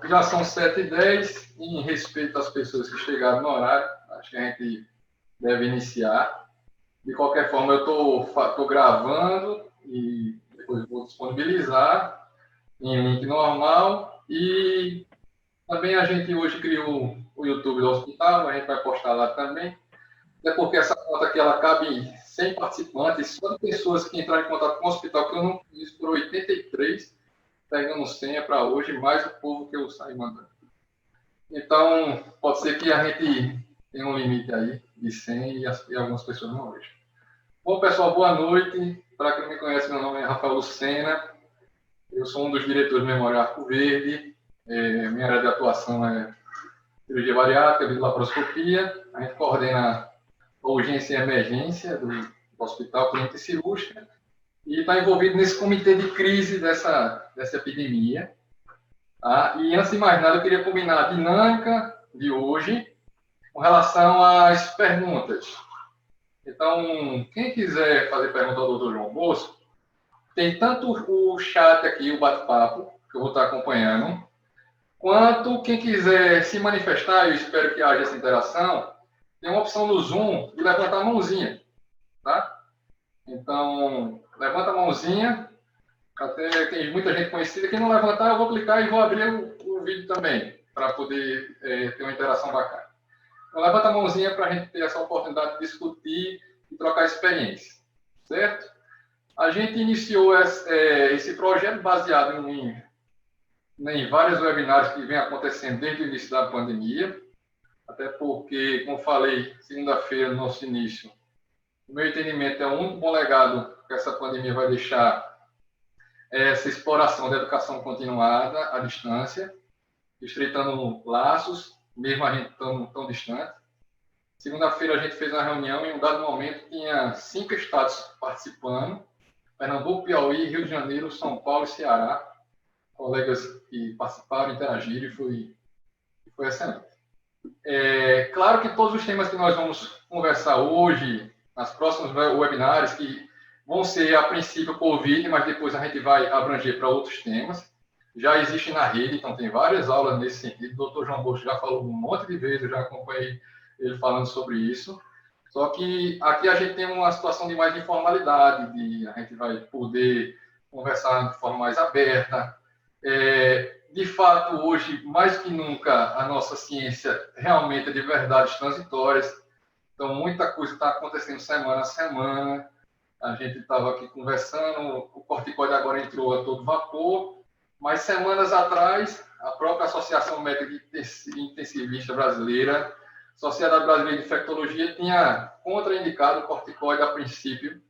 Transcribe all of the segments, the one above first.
Já são 7h10, em respeito às pessoas que chegaram no horário, acho que a gente deve iniciar. De qualquer forma, eu estou gravando e depois vou disponibilizar em link normal. E também a gente hoje criou o YouTube do hospital, a gente vai postar lá também. Até porque essa conta aqui ela cabe em 100 participantes, só de pessoas que entraram em contato com o hospital, que eu não fiz por 83, pegando senha para hoje, mais o povo que eu saio mandando. Então, pode ser que a gente tenha um limite aí de 100 e algumas pessoas não hoje. Bom, pessoal, boa noite. Para quem não me conhece, meu nome é Rafael Lucena. Eu sou um dos diretores do Memorial Arco Verde. Minha área de atuação é cirurgia bariátrica, laparoscopia. A gente coordena a urgência e emergência do Hospital Clínica e Cirúrgica e está envolvido nesse comitê de crise dessa epidemia. Tá? E, antes de mais nada, eu queria combinar a dinâmica de hoje com relação às perguntas. Então, quem quiser fazer pergunta ao Dr. João Bosco, tem tanto o chat aqui, o bate-papo, que eu vou estar acompanhando, quanto quem quiser se manifestar, eu espero que haja essa interação, tem uma opção no Zoom de levantar a mãozinha, tá? Então, levanta a mãozinha, até tem muita gente conhecida, quem não levantar, eu vou clicar e vou abrir o vídeo também, para poder ter uma interação bacana. Então, levanta a mãozinha para a gente ter essa oportunidade de discutir e trocar experiência, certo? A gente iniciou esse projeto baseado em vários webinários que vem acontecendo desde o início da pandemia, até porque, como falei, segunda-feira, no nosso início, o meu entendimento é um bom legado que essa pandemia vai deixar essa exploração da educação continuada à distância, estreitando laços, mesmo a gente tão distante. Segunda-feira a gente fez uma reunião e, em um dado momento, tinha 5 estados participando: Pernambuco, Piauí, Rio de Janeiro, São Paulo e Ceará. Colegas que participaram, interagiram e foi excelente. Claro que todos os temas que nós vamos conversar hoje, nas próximos webinários, que vão ser, a princípio, Covid, mas depois a gente vai abranger para outros temas, já existem na rede, então tem várias aulas nesse sentido. O Dr. João Bosco já falou um monte de vezes, eu já acompanhei ele falando sobre isso. Só que aqui a gente tem uma situação de mais informalidade, a gente vai poder conversar de forma mais aberta. De fato, hoje, mais que nunca, a nossa ciência realmente é de verdades transitórias. Então, muita coisa está acontecendo semana a semana. A gente estava aqui conversando, o corticoide agora entrou a todo vapor, mas semanas atrás, a própria Associação Médica Intensivista Brasileira, Sociedade Brasileira de Infectologia, tinha contraindicado o corticoide a princípio,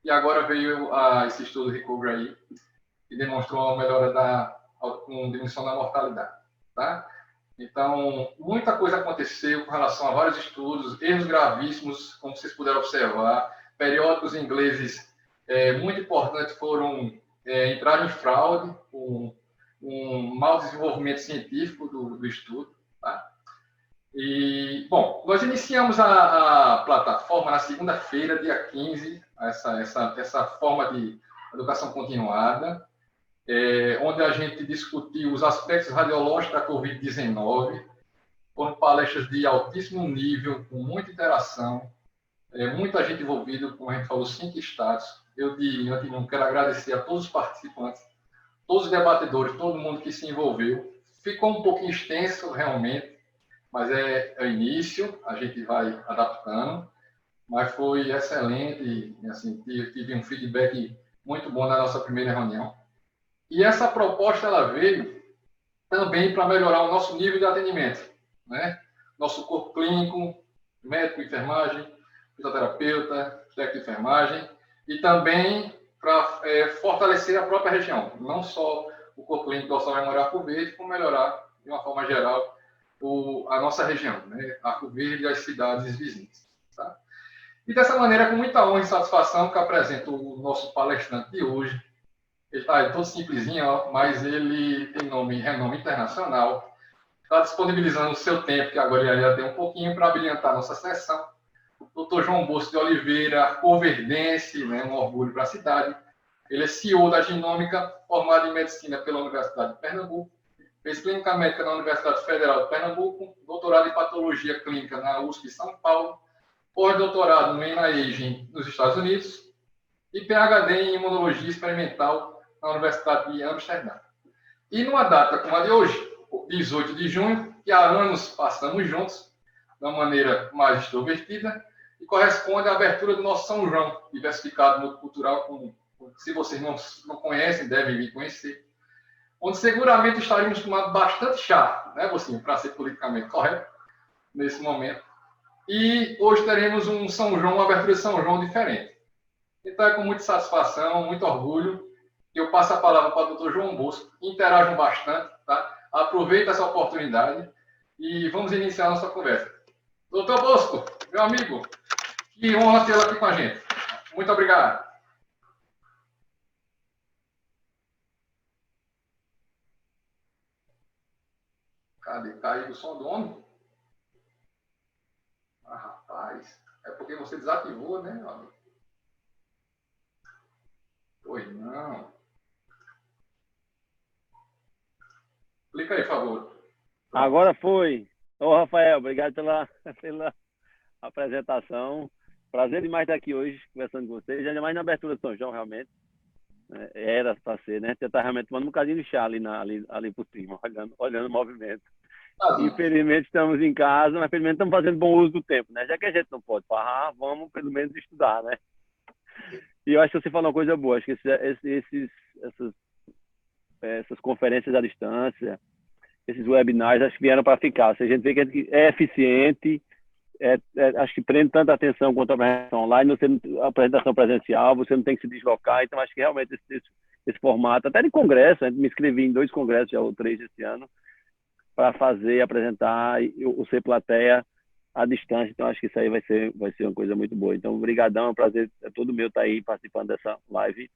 e agora veio esse estudo Recovery aí, que demonstrou uma melhora com diminuição da mortalidade. Tá? Então, muita coisa aconteceu com relação a vários estudos, erros gravíssimos, como vocês puderam observar, periódicos ingleses muito importantes foram entrar em fraude, com um mau desenvolvimento científico do estudo. Tá? E, bom, nós iniciamos a plataforma na segunda-feira, dia 15, essa forma de educação continuada, onde a gente discutiu os aspectos radiológicos da Covid-19, foram palestras de altíssimo nível, com muita interação, muita gente envolvida, como a gente falou, 5 estados. Eu, de antemão, quero agradecer a todos os participantes, todos os debatedores, todo mundo que se envolveu. Ficou um pouquinho extenso, realmente, mas é o início, a gente vai adaptando, mas foi excelente, e, assim, tive um feedback muito bom na nossa primeira reunião. E essa proposta, ela veio também para melhorar o nosso nível de atendimento, né? Nosso corpo clínico, médico, enfermagem, fisioterapeuta, técnico de enfermagem, e também para fortalecer a própria região, não só o corpo clínico do Hospital Memorial Arco Verde, como melhorar, de uma forma geral, a nossa região, né? Arco Verde e as cidades vizinhas. Tá? E dessa maneira, com muita honra e satisfação, que apresento o nosso palestrante de hoje. Ele está todo simplesinho, ó, mas ele tem renome internacional. Está disponibilizando o seu tempo, que agora ele já tem um pouquinho, para brilhantar a nossa sessão. O Dr. João Bosco de Oliveira, arcoverdense, né, um orgulho para a cidade. Ele é CEO da Genômica, formado em Medicina pela Universidade de Pernambuco, fez clínica médica na Universidade Federal de Pernambuco, doutorado em patologia clínica na USP São Paulo, pós-doutorado no NIH nos Estados Unidos e PhD em imunologia experimental na Universidade de Amsterdã. E numa data como a de hoje, 18 de junho, que há anos passamos juntos, de uma maneira mais extrovertida, e corresponde à abertura do nosso São João, diversificado multicultural, como, se vocês não conhecem, devem vir conhecer, onde seguramente estaremos tomando bastante chá, né, Bocinho, para ser politicamente correto, nesse momento. E hoje teremos um São João, uma abertura de São João diferente. Então é com muita satisfação, muito orgulho, que eu passo a palavra para o Dr. João Bosco, interajam bastante, tá? Aproveita essa oportunidade e vamos iniciar a nossa conversa. Dr. Bosco, meu amigo, que honra tê-lo aqui com a gente. Muito obrigado. Cadê? Caiu o som do homem? Ah, rapaz. É porque você desativou, né, meu amigo? Pois não. Clica aí, por favor. Agora foi. Ô, Rafael, obrigado pela apresentação. Prazer demais estar aqui hoje, conversando com vocês. Ainda mais na abertura de São João, realmente. Era para ser, né? Você está realmente tomando um bocadinho de chá ali por cima, olhando o movimento. Infelizmente estamos em casa, mas pelo menos estamos fazendo bom uso do tempo, né? Já que a gente não pode parar, vamos pelo menos estudar, né? E eu acho que você falou uma coisa boa. Acho que essas conferências à distância, esses webinars, acho que vieram para ficar. Se a gente vê que é eficiente, acho que prende tanta atenção quanto a apresentação online, a apresentação presencial, você não tem que se deslocar. Então, acho que realmente esse formato, até de congresso, me inscrevi em 2 congressos, já ou 3 esse ano, para apresentar o Ser Plateia à distância. Então, acho que isso aí vai ser uma coisa muito boa. Então, obrigadão, é um prazer, é todo meu estar aí participando dessa live.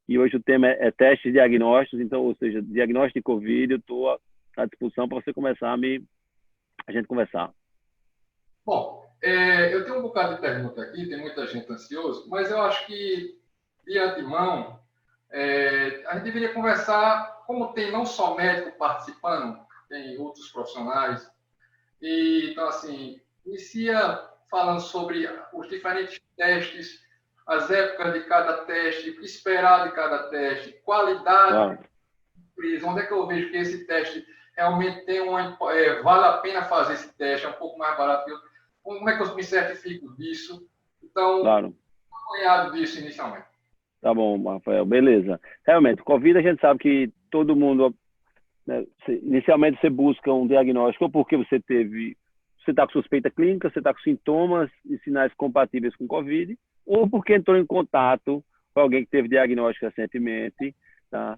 E hoje o tema é testes diagnósticos, então, ou seja, diagnóstico de Covid. Eu estou à disposição para você começar a gente conversar. Bom, eu tenho um bocado de pergunta aqui, tem muita gente ansiosa, mas eu acho que, de antemão, a gente deveria conversar, como tem não só médico participando, tem outros profissionais, e então, assim, inicia falando sobre os diferentes testes, as épocas de cada teste, o que esperar de cada teste, qualidade, onde é que eu vejo que esse teste realmente tem vale a pena fazer esse teste, é um pouco mais barato que outro. Como é que eu me certifico disso? Então, claro, apanhado disso inicialmente. Tá bom, Rafael, beleza. Realmente, Covid a gente sabe que todo mundo, né, inicialmente você busca um diagnóstico ou porque você está com suspeita clínica, você está com sintomas e sinais compatíveis com Covid, ou porque entrou em contato com alguém que teve diagnóstico recentemente, tá?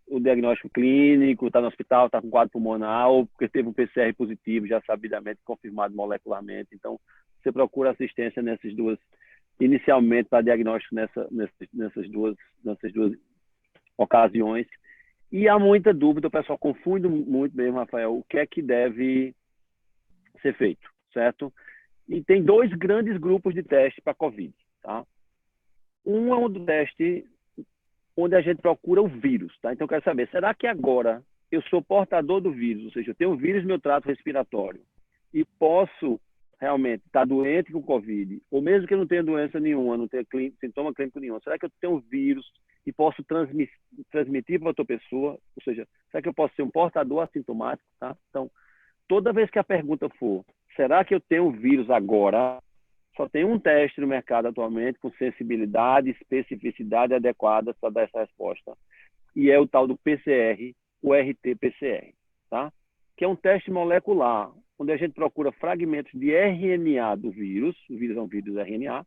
O diagnóstico clínico, está no hospital, está com quadro pulmonar, ou porque teve um PCR positivo, já sabidamente confirmado molecularmente. Então, você procura assistência nessas duas, inicialmente para diagnóstico nessas duas ocasiões. E há muita dúvida, o pessoal confunde muito mesmo, Rafael, o que é que deve ser feito, certo? E tem 2 grandes grupos de teste para COVID, tá? Um é um teste onde a gente procura o vírus, tá? Então, eu quero saber, será que agora eu sou portador do vírus, ou seja, eu tenho o vírus no meu trato respiratório e posso realmente estar doente com Covid, ou mesmo que eu não tenha doença nenhuma, não tenha sintoma clínico nenhum, será que eu tenho o vírus e posso transmitir para outra pessoa? Ou seja, será que eu posso ser um portador assintomático, tá? Então, toda vez que a pergunta for, será que eu tenho o vírus agora? Só tem um teste no mercado atualmente com sensibilidade e especificidade adequadas para dar essa resposta. E é o tal do PCR, o RT-PCR, tá? Que é um teste molecular, onde a gente procura fragmentos de RNA do vírus, o vírus é um vírus RNA,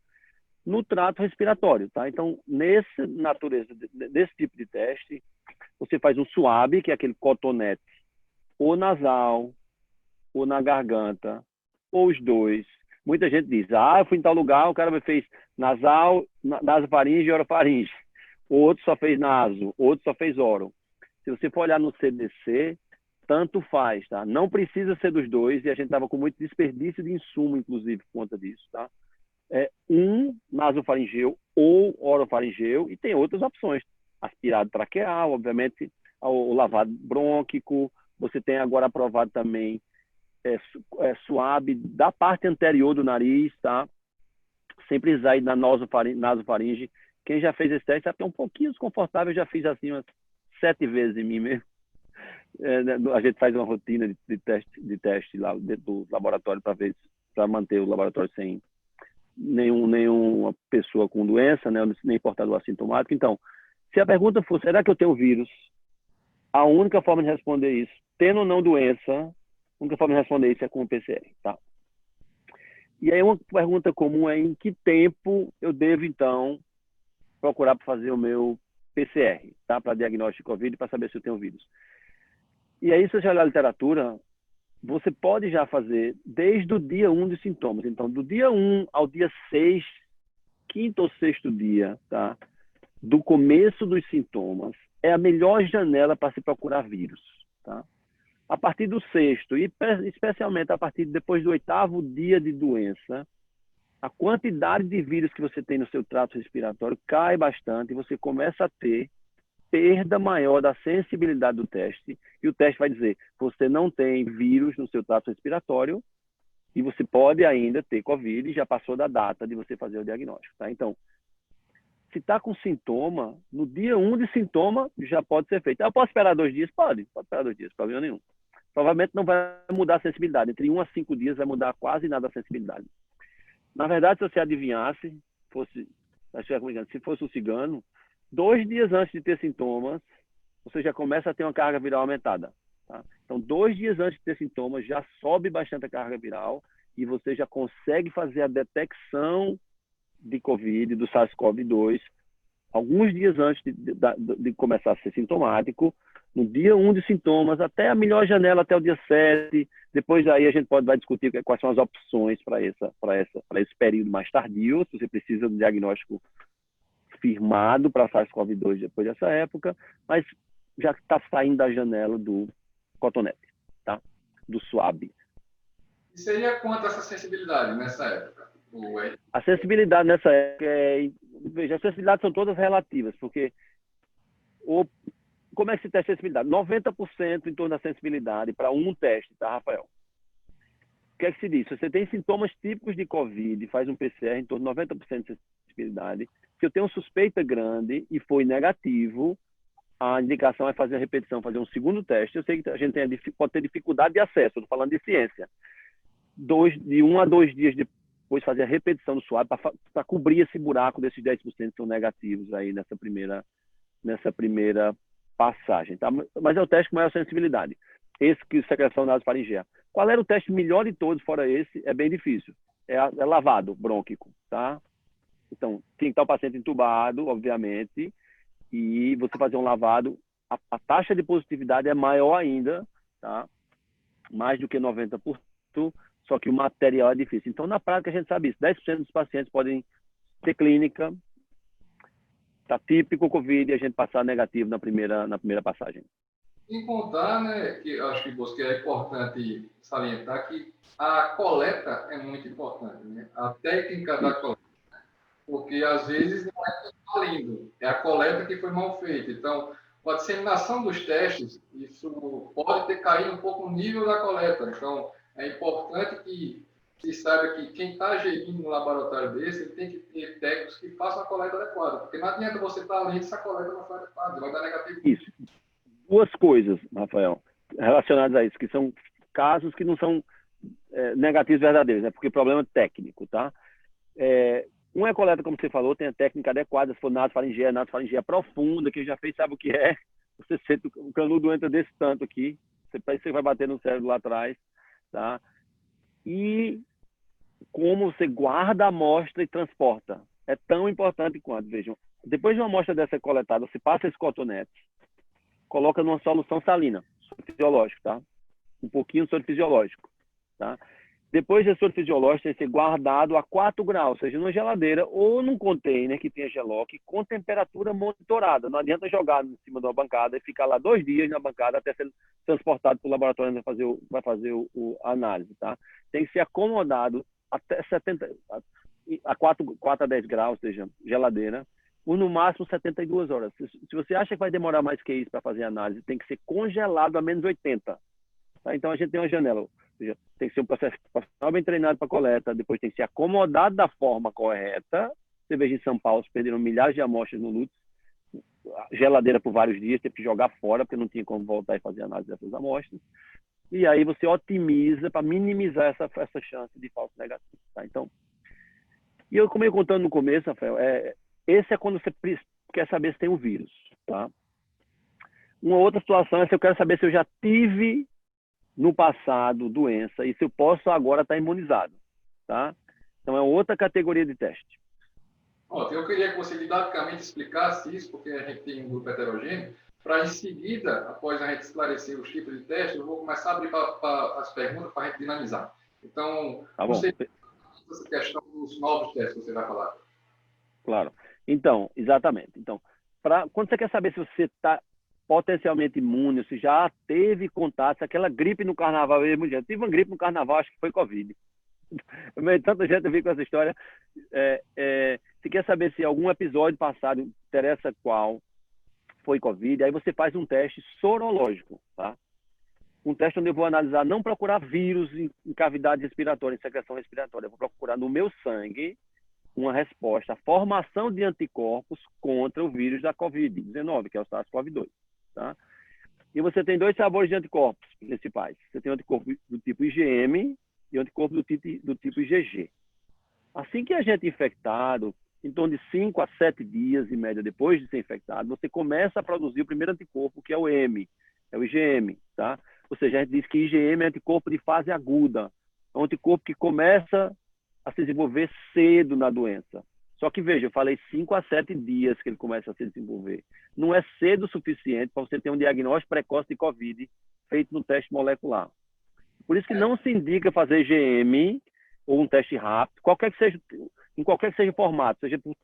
no trato respiratório, tá? Então, nessa natureza desse tipo de teste, você faz um swab, que é aquele cotonete, ou nasal, ou na garganta, ou os dois. Muita gente diz, eu fui em tal lugar, o cara me fez nasal, nasofaringe e orofaringe. Outro só fez naso, outro só fez oro. Se você for olhar no CDC, tanto faz, tá? Não precisa ser dos dois, e a gente estava com muito desperdício de insumo, inclusive, por conta disso, tá? Um nasofaringeu ou orofaringeu, e tem outras opções. Aspirado traqueal, obviamente, o lavado brônquico, Você tem agora aprovado também suave da parte anterior do nariz, tá? Sem precisar ir na nasofaringe. Quem já fez esse teste sabe que é um pouquinho desconfortável. Eu já fiz assim umas 7 vezes em mim mesmo. A gente faz uma rotina de teste lá dentro do laboratório para manter o laboratório sem nenhuma pessoa com doença, né? Nem portador assintomático. Então, se a pergunta for, será que eu tenho vírus? A única forma de responder isso, tendo ou não doença, a única forma de responder isso é com o PCR, tá? E aí uma pergunta comum é em que tempo eu devo, então, procurar para fazer o meu PCR, tá? Para diagnóstico de Covid, para saber se eu tenho vírus. E aí, se você olhar a literatura, você pode já fazer desde o dia 1 de sintomas. Então, do dia 1 ao dia 6, quinto ou sexto dia, tá? Do começo dos sintomas, é a melhor janela para se procurar vírus, tá? A partir do sexto, e especialmente a partir depois do 8º dia de doença, a quantidade de vírus que você tem no seu trato respiratório cai bastante e você começa a ter perda maior da sensibilidade do teste. E o teste vai dizer, você não tem vírus no seu trato respiratório e você pode ainda ter Covid e já passou da data de você fazer o diagnóstico, tá? Então, se está com sintoma, no dia 1 de sintoma já pode ser feito. Eu posso esperar 2 dias? Pode esperar 2 dias, problema nenhum. Provavelmente não vai mudar a sensibilidade. Entre 1 a 5 dias vai mudar quase nada a sensibilidade. Na verdade, se você adivinhasse, se fosse um cigano, 2 dias antes de ter sintomas, você já começa a ter uma carga viral aumentada, tá? Então, 2 dias antes de ter sintomas, já sobe bastante a carga viral e você já consegue fazer a detecção de Covid, do SARS-CoV-2, alguns dias antes de começar a ser sintomático, no dia 1 de sintomas, até a melhor janela até o dia 7. Depois aí a gente vai discutir quais são as opções para esse período mais tardio, se você precisa de um diagnóstico firmado para SARS-CoV-2 depois dessa época, mas já está saindo da janela do cotonete, tá? Do swab. E seria quanto essa sensibilidade nessa época? A sensibilidade nessa época veja, as sensibilidades são todas relativas, porque como é que se testa a sensibilidade? 90% em torno da sensibilidade para um teste, tá, Rafael? O que é que se diz? Se você tem sintomas típicos de Covid, faz um PCR em torno de 90% de sensibilidade. Se eu tenho uma suspeita grande e foi negativo, a indicação é fazer a repetição, fazer um segundo teste. Eu sei que a gente pode ter dificuldade de acesso, estou falando de ciência. De 1 a 2 dias depois, fazer a repetição do swab para cobrir esse buraco desses 10% que são negativos aí nessa primeira passagem, tá? Mas é o teste com maior sensibilidade. Esse que secreção nasofaringea. Qual era o teste melhor de todos, fora esse? É bem difícil. É lavado brônquico, tá? Então, tem que estar o paciente entubado, obviamente, e você fazer um lavado, a taxa de positividade é maior ainda, tá? Mais do que 90%, só que o material é difícil. Então, na prática, a gente sabe isso. 10% dos pacientes podem ter clínica, tá típico Covid, e a gente passar negativo na primeira passagem. Sem contar, né, que acho que é importante salientar que a coleta é muito importante, né? A técnica da coleta, porque às vezes não é que está lindo, é a coleta que foi mal feita. Então, com a disseminação dos testes, isso pode ter caído um pouco o nível da coleta. Então, é importante que se saiba que quem está gerindo um laboratório desse, ele tem que ter técnicos que façam a coleta adequada, porque não adianta você estar lindo se a coleta não for adequada, vai dar negativo. Isso. 2 coisas, Rafael, relacionadas a isso, que são casos que não são negativos verdadeiros, né? Porque problema técnico, tá? Um é a coleta, como você falou, tem a técnica adequada, se for nasofaringea profunda, quem já fez sabe o que é. Você sente o canudo entra desse tanto aqui, você vai bater no cérebro lá atrás, tá? E como você guarda a amostra e transporta. É tão importante quanto, vejam, depois de uma amostra dessa coletada, você passa esse cotonete, coloca numa solução salina, soro fisiológico, tá? Um pouquinho de soro fisiológico, tá? Depois desse soro fisiológico, tem que ser guardado a 4 graus, seja numa geladeira ou num container que tenha geloc com temperatura monitorada. Não adianta jogar em cima de uma bancada e ficar lá 2 dias na bancada até ser transportado para o laboratório onde vai fazer a análise, tá? Tem que ser acomodado até 70, a 4 a 10 graus, seja geladeira, por no máximo 72 horas. Se você acha que vai demorar mais que isso para fazer análise, tem que ser congelado a menos 80. Tá? Então, a gente tem uma janela. Ou seja, tem que ser um processo profissional bem treinado para coleta, depois tem que ser acomodado da forma correta. Você veja em São Paulo, perderam milhares de amostras no Lutz, geladeira por vários dias, teve que jogar fora, porque não tinha como voltar e fazer análise dessas amostras. E aí você otimiza para minimizar essa chance de falso negativo. Tá? Então, como eu contando no começo, Rafael, esse é quando você quer saber se tem um vírus. Tá? Uma outra situação é se eu quero saber se eu já tive no passado doença e se eu posso agora estar imunizado. Tá? Então, é outra categoria de teste. Eu queria que você didaticamente explicasse isso, porque a gente tem um grupo heterogêneo, para em seguida, após a gente esclarecer os tipos de testes, eu vou começar a abrir as perguntas para a gente dinamizar. Então, tá bom. Você essa questão dos novos testes que você vai falar. Claro. Então, exatamente. Então, quando você quer saber se você está potencialmente imune, se já teve contato, se aquela gripe no carnaval, eu tive uma gripe no carnaval, acho que foi Covid. Tanta gente viu com essa história. Se quer saber se algum episódio passado, interessa qual, foi Covid, aí você faz um teste sorológico, tá? Um teste onde eu vou analisar, não procurar vírus em cavidade respiratória, em secreção respiratória, eu vou procurar no meu sangue uma resposta, a formação de anticorpos contra o vírus da Covid-19, que é o SARS-CoV-2, tá? E você tem dois sabores de anticorpos principais. Você tem o anticorpo do tipo IgM e o anticorpo do tipo IgG. Assim que a gente é infectado, em torno de 5 a 7 dias, em média, depois de ser infectado, você começa a produzir o primeiro anticorpo, que é o M, é o IgM, tá? Ou seja, a gente diz que IgM é anticorpo de fase aguda. É um anticorpo que começa a se desenvolver cedo na doença. Só que, veja, eu falei 5 a 7 dias que ele começa a se desenvolver. Não é cedo o suficiente para você ter um diagnóstico precoce de COVID feito no teste molecular. Por isso que não se indica fazer IgM ou um teste rápido, em qualquer que seja o formato, seja por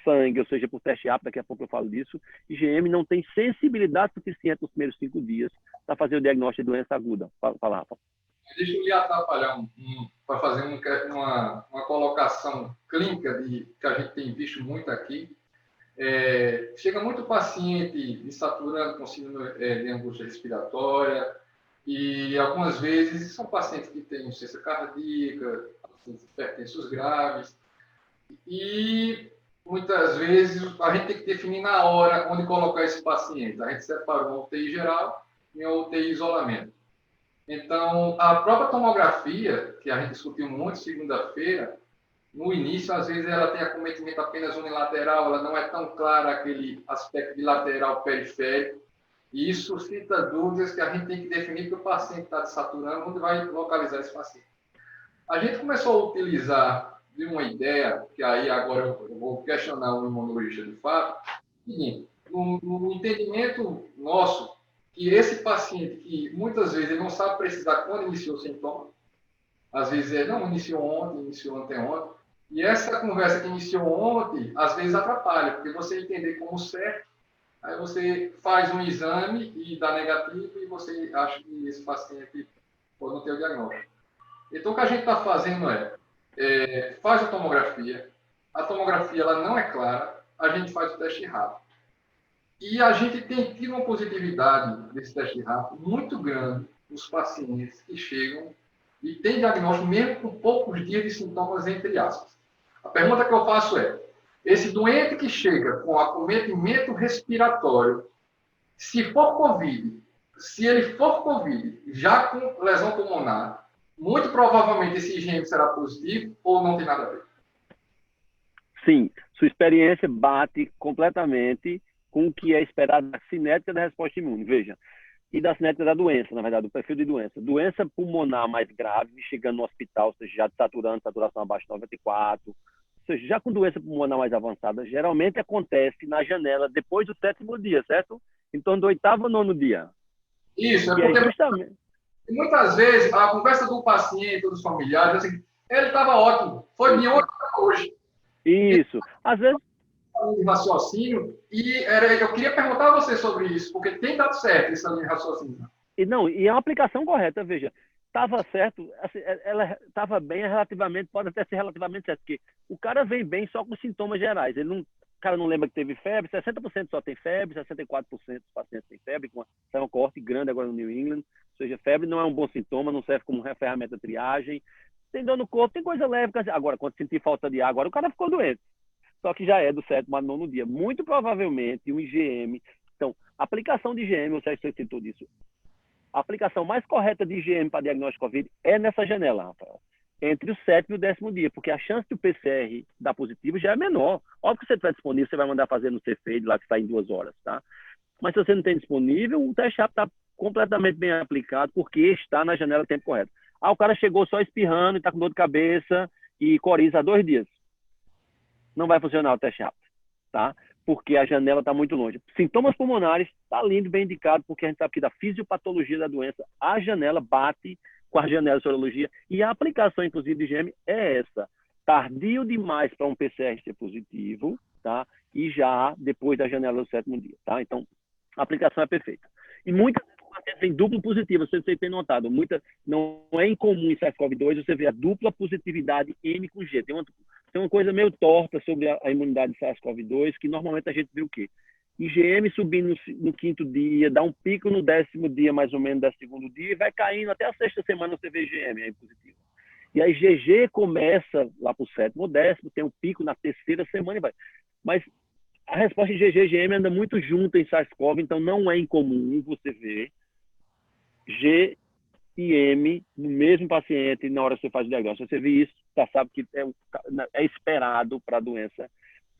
sangue ou seja por teste rápido, daqui a pouco eu falo disso. IgM não tem sensibilidade suficiente nos primeiros 5 dias para fazer o diagnóstico de doença aguda. Fala, Rafa. Deixa eu lhe atrapalhar para fazer uma colocação clínica que a gente tem visto muito aqui. Chega muito paciente insaturando com síndrome de angústia respiratória e algumas vezes são pacientes que têm insuficiência cardíaca, hipertensos graves e muitas vezes a gente tem que definir na hora onde colocar esse paciente. A gente separa uma UTI geral e uma UTI isolamento. Então, a própria tomografia, que a gente discutiu muito segunda-feira, no início, às vezes, ela tem acometimento apenas unilateral, ela não é tão clara aquele aspecto bilateral periférico, e isso suscita dúvidas que a gente tem que definir que o paciente está desaturando, onde vai localizar esse paciente. A gente começou a utilizar de uma ideia, que aí agora eu vou questionar o imunologista de fato, seguinte, no entendimento nosso, que esse paciente, que muitas vezes ele não sabe precisar quando iniciou o sintoma, às vezes ele não iniciou ontem, iniciou anteontem, e essa conversa que iniciou ontem, às vezes atrapalha, porque você entender como certo, aí você faz um exame e dá negativo e você acha que esse paciente pode não ter o diagnóstico. Então, o que a gente está fazendo faz a tomografia ela não é clara, a gente faz o teste rápido. E a gente tem tido uma positividade desse teste rápido muito grande nos pacientes que chegam e têm diagnóstico mesmo com poucos dias de sintomas, entre aspas. A pergunta que eu faço esse doente que chega com acometimento respiratório, se ele for COVID, já com lesão pulmonar, muito provavelmente esse IgM será positivo ou não tem nada a ver? Sim, sua experiência bate completamente com o que é esperado da cinética da resposta imune. Veja, e da cinética da doença, na verdade, do perfil de doença. Doença pulmonar mais grave, chegando no hospital, ou seja, já saturação abaixo de 94, ou seja, já com doença pulmonar mais avançada, geralmente acontece na janela depois do 7º dia, certo? Em torno do 8º ou 9º dia. Isso, é porque justamente muitas vezes a conversa do paciente ou dos familiares, assim, ele estava ótimo, foi de ontem para hoje. Isso, às vezes de raciocínio, e eu queria perguntar a você sobre isso, porque tem dado certo essa linha de raciocínio. E é uma aplicação correta, veja. Estava certo, assim, ela estava bem relativamente, pode até ser relativamente certo, porque o cara vem bem só com sintomas gerais. Ele não cara não lembra que teve febre, 60% só tem febre, 64% dos pacientes têm febre, com uma corte grande agora no New England. Ou seja, febre não é um bom sintoma, não serve como ferramenta de triagem. Tem dor no corpo, tem coisa leve. Agora, quando sentir falta de água, agora o cara ficou doente. Só que já é do 7º ao 9º dia. Muito provavelmente um IgM. Então, aplicação de IgM, você citou disso. A aplicação mais correta de IgM para diagnóstico COVID é nessa janela, Rafael. Entre o 7º e o 10º dia, porque a chance de o PCR dar positivo já é menor. Óbvio que você estiver disponível, você vai mandar fazer no Cefeide, lá que está em 2 horas, tá? Mas se você não tem disponível, o teste rápido está completamente bem aplicado, porque está na janela tempo correto. Ah, o cara chegou só espirrando e está com dor de cabeça e coriza há 2 dias. Não vai funcionar o teste rápido, tá? Porque a janela está muito longe. Sintomas pulmonares, está lindo, bem indicado, porque a gente sabe que da fisiopatologia da doença, a janela bate com a janela de sorologia, e a aplicação, inclusive, de IgM é essa. Tardio demais para um PCR ser positivo, tá? E já depois da janela do 7º dia, tá? Então, a aplicação é perfeita. E muitas pacientes têm duplo positivo, você tem notado. Não é incomum em SARS-CoV-2 você ver a dupla positividade M com G. Tem uma coisa meio torta sobre a imunidade de SARS-CoV-2, que normalmente a gente vê o quê? IgM subindo no 5º dia, dá um pico no 10º dia, mais ou menos, 12º dia, e vai caindo até a 6ª semana você vê IgM aí positivo. E aí GG começa lá para o 7º ou 10º, tem um pico na 3ª semana e vai. Mas a resposta de GG e IgM anda muito junto em SARS-CoV, então não é incomum você ver G e M no mesmo paciente na hora que você faz o diagnóstico. Você vê isso, já sabe que é esperado para a doença.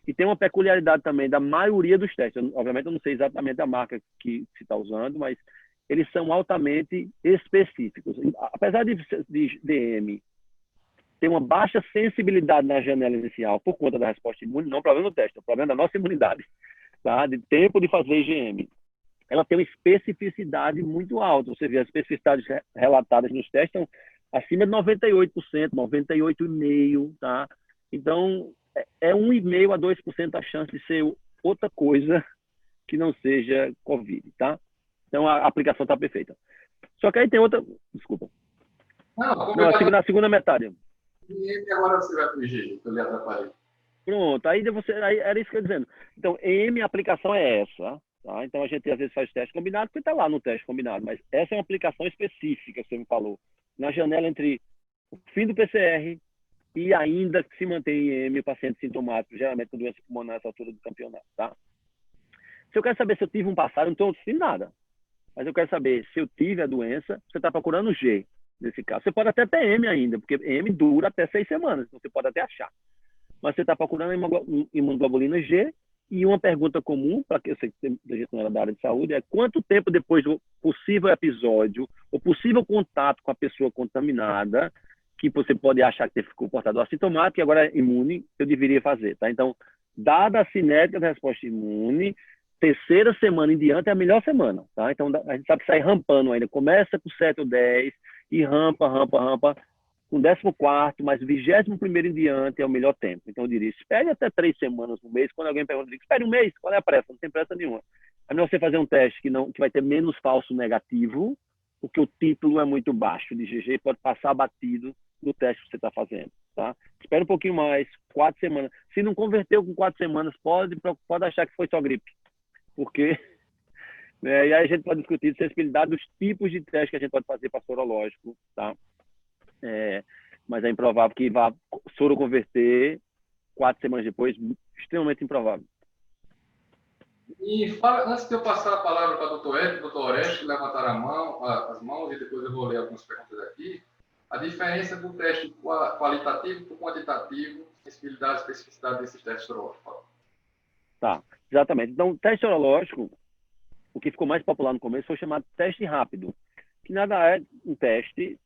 E tem uma peculiaridade também da maioria dos testes. Obviamente, eu não sei exatamente a marca que se está usando, mas eles são altamente específicos. Apesar de DM ter uma baixa sensibilidade na janela inicial por conta da resposta imune, não é o problema do teste, é o problema da nossa imunidade, tá? De tempo de fazer IgM. Ela tem uma especificidade muito alta. Você vê as especificidades relatadas nos testes estão acima de 98%, 98,5%, tá? Então, é 1,5% a 2% a chance de ser outra coisa que não seja Covid, tá? Então, a aplicação está perfeita. Só que aí tem outra... Desculpa. Não, na segunda metade. E agora você vai para o IgG, que eu lhe atrapalhei. Pronto, aí era isso que eu ia dizendo. Então, a aplicação é essa, tá? Então, a gente às vezes faz teste combinado, porque está lá no teste combinado, mas essa é uma aplicação específica, que você me falou, na janela entre o fim do PCR e ainda que se mantém em o paciente sintomático, geralmente com doença pulmonar nessa altura do campeonato, tá? Se eu quero saber se eu tive um passado, não estou sentindo nada. Mas eu quero saber se eu tive a doença, você está procurando G, nesse caso. Você pode até ter M ainda, porque M dura até 6 semanas, então você pode até achar. Mas você está procurando imunoglobulina G, e uma pergunta comum, para que eu sei que a gente não era da área de saúde, é quanto tempo depois do possível episódio, ou possível contato com a pessoa contaminada, que você pode achar que ficou portador assintomático e agora é imune, eu deveria fazer, tá? Então, dada a cinética da resposta imune, 3ª semana em diante é a melhor semana, tá? Então, a gente sabe que sai rampando ainda. Começa com 7 ou 10 e rampa, com 14º, mas 21º em diante é o melhor tempo. Então, eu diria, espere até 3 semanas no mês. Quando alguém pergunta, espere um mês, qual é a pressa? Não tem pressa nenhuma. É melhor você fazer um teste que vai ter menos falso negativo, porque o título é muito baixo de IgG, pode passar batido no teste que você está fazendo, tá? Espera um pouquinho mais, 4 semanas. Se não converteu com 4 semanas, pode achar que foi só gripe, porque e aí a gente pode discutir a sensibilidade dos tipos de teste que a gente pode fazer para sorológico, tá? Mas é improvável que vá soro converter 4 semanas depois, extremamente improvável. E antes de eu passar a palavra para o doutor Ed e o doutor Orestes, que levantaram as mãos, e depois eu vou ler algumas perguntas aqui, a diferença do teste qualitativo para o quantitativo, sensibilidade e especificidade desses testes sorológicos. Tá, exatamente. Então, o teste sorológico, o que ficou mais popular no começo foi chamado teste rápido, que nada é um teste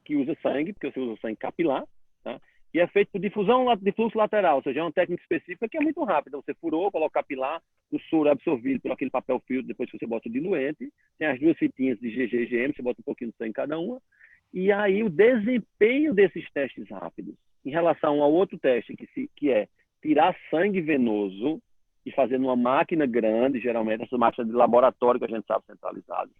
que usa sangue, porque você usa sangue capilar, tá? E é feito por difusão de fluxo lateral, ou seja, é uma técnica específica que é muito rápida. Você furou, coloca capilar, o soro é absorvido por aquele papel filtro, depois que você bota o diluente, tem as 2 fitinhas de GG e GM, você bota um pouquinho de sangue em cada uma, e aí o desempenho desses testes rápidos em relação ao outro teste, que é tirar sangue venoso e fazer numa máquina grande, geralmente essa máquina de laboratório que a gente sabe centralizada,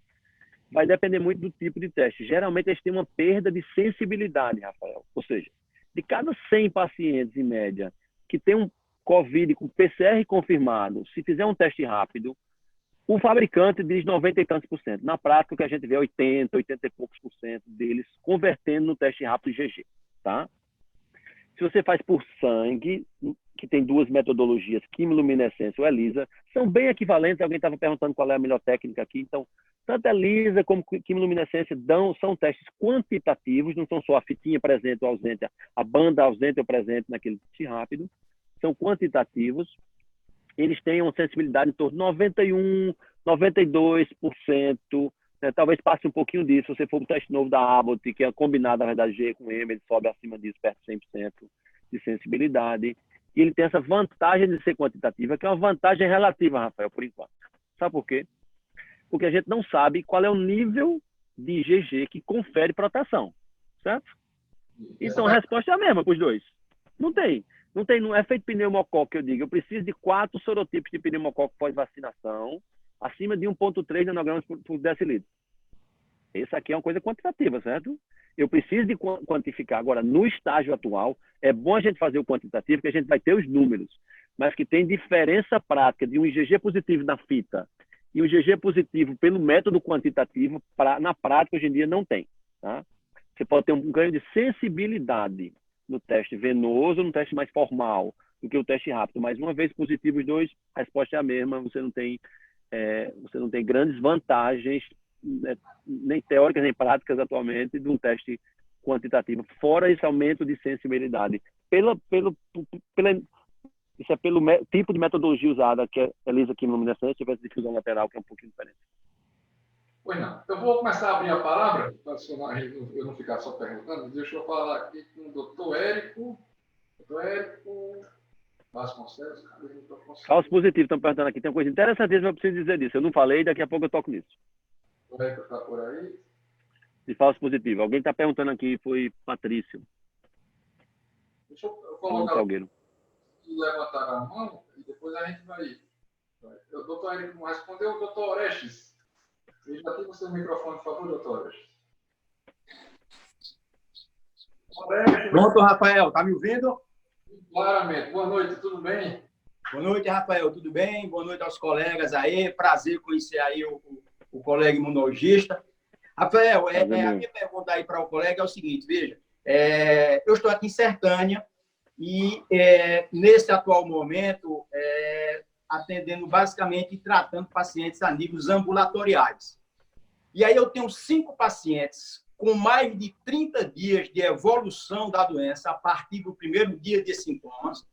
vai depender muito do tipo de teste. Geralmente eles têm uma perda de sensibilidade, Rafael. Ou seja, de cada 100 pacientes, em média, que tem Covid com PCR confirmado, se fizer um teste rápido, o fabricante diz 90 e tantos por cento. Na prática, o que a gente vê é 80, 80 e poucos por cento deles convertendo no teste rápido IgG, tá? Se você faz por sangue, que tem duas metodologias, quimiluminescência ou ELISA, são bem equivalentes. Alguém estava perguntando qual é a melhor técnica aqui. Então, tanto ELISA como quimiluminescência são testes quantitativos, não são só a fitinha presente ou ausente, a banda ausente ou presente naquele teste rápido. São quantitativos. Eles têm uma sensibilidade em torno de 91, 92%, né? Talvez passe um pouquinho disso. Se você for um teste novo da Abbott, que é combinado, na verdade, G com M, ele sobe acima disso, perto de 100% de sensibilidade. E ele tem essa vantagem de ser quantitativa, que é uma vantagem relativa, Rafael, por enquanto. Sabe por quê? Porque a gente não sabe qual é o nível de IgG que confere proteção, certo? Então, a resposta é a mesma para os dois. Não tem. Não é feito pneumococo que eu digo. Eu preciso de 4 sorotipos de pneumococo pós-vacinação, acima de 1,3 nanogramas por decilitro. Essa aqui é uma coisa quantitativa, certo? Eu preciso de quantificar. Agora, no estágio atual, é bom a gente fazer o quantitativo, porque a gente vai ter os números, mas que tem diferença prática de um IgG positivo na fita e um IgG positivo pelo método quantitativo, na prática, hoje em dia, não tem. Tá? Você pode ter um ganho de sensibilidade no teste venoso, no teste mais formal, do que o teste rápido. Mas uma vez positivo os dois, a resposta é a mesma. Você não tem grandes vantagens, né, nem teóricas nem práticas atualmente, de um teste quantitativo, fora esse aumento de sensibilidade. Isso é pelo tipo de metodologia usada, que é ELISA quimiluminescência, versus difusão lateral, que é um pouquinho diferente. Pois não. Eu vou começar a abrir a palavra, para eu não ficar só perguntando. Deixa eu falar aqui com o doutor Érico. Doutor Érico Vasconcelos. Falso positivo, estão perguntando aqui. Tem uma coisa interessantíssima, eu preciso dizer disso. Eu não falei, daqui a pouco eu toco nisso. O Érico está por aí. De falso positivo. Alguém está perguntando aqui, foi Patrício. Deixa eu colocar Salgueiro. Levantar a mão e depois a gente vai. O doutor Érico não respondeu. O doutor Orestes. Eu já tenho o seu microfone, por favor, doutor Orestes. Pronto, Rafael, tá me ouvindo? Claramente. Boa noite, tudo bem? Boa noite, Rafael, tudo bem? Boa noite aos colegas aí. Prazer conhecer aí o colega imunologista. Rafael, a minha pergunta aí para o colega é o seguinte, veja, eu estou aqui em Sertânia e nesse atual momento atendendo basicamente e tratando pacientes a níveis ambulatoriais. E aí eu tenho 5 pacientes com mais de 30 dias de evolução da doença a partir do primeiro dia de sintomas,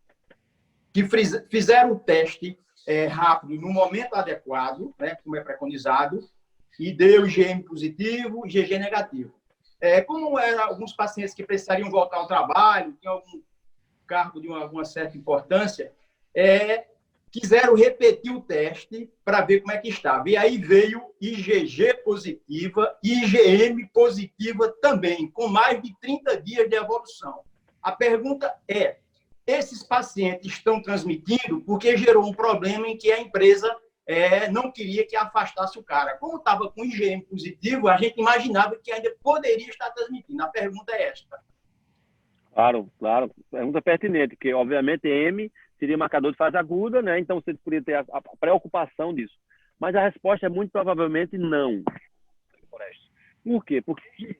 que fizeram o teste rápido no momento adequado, né, como é preconizado, e deu IgM positivo e IgG negativo. Como eram alguns pacientes que precisariam voltar ao trabalho, tinham algum cargo de alguma certa importância, quiseram repetir o teste para ver como é que estava. E aí veio IgG positiva e IgM positiva também, com mais de 30 dias de evolução. A pergunta é, esses pacientes estão transmitindo porque gerou um problema em que a empresa não queria que afastasse o cara. Como estava com IgM positivo, a gente imaginava que ainda poderia estar transmitindo. A pergunta é esta. Claro. Pergunta pertinente, porque, obviamente, M seria marcador de fase aguda, né? Então, você poderia ter a preocupação disso. Mas a resposta é muito provavelmente não. Por quê? Porque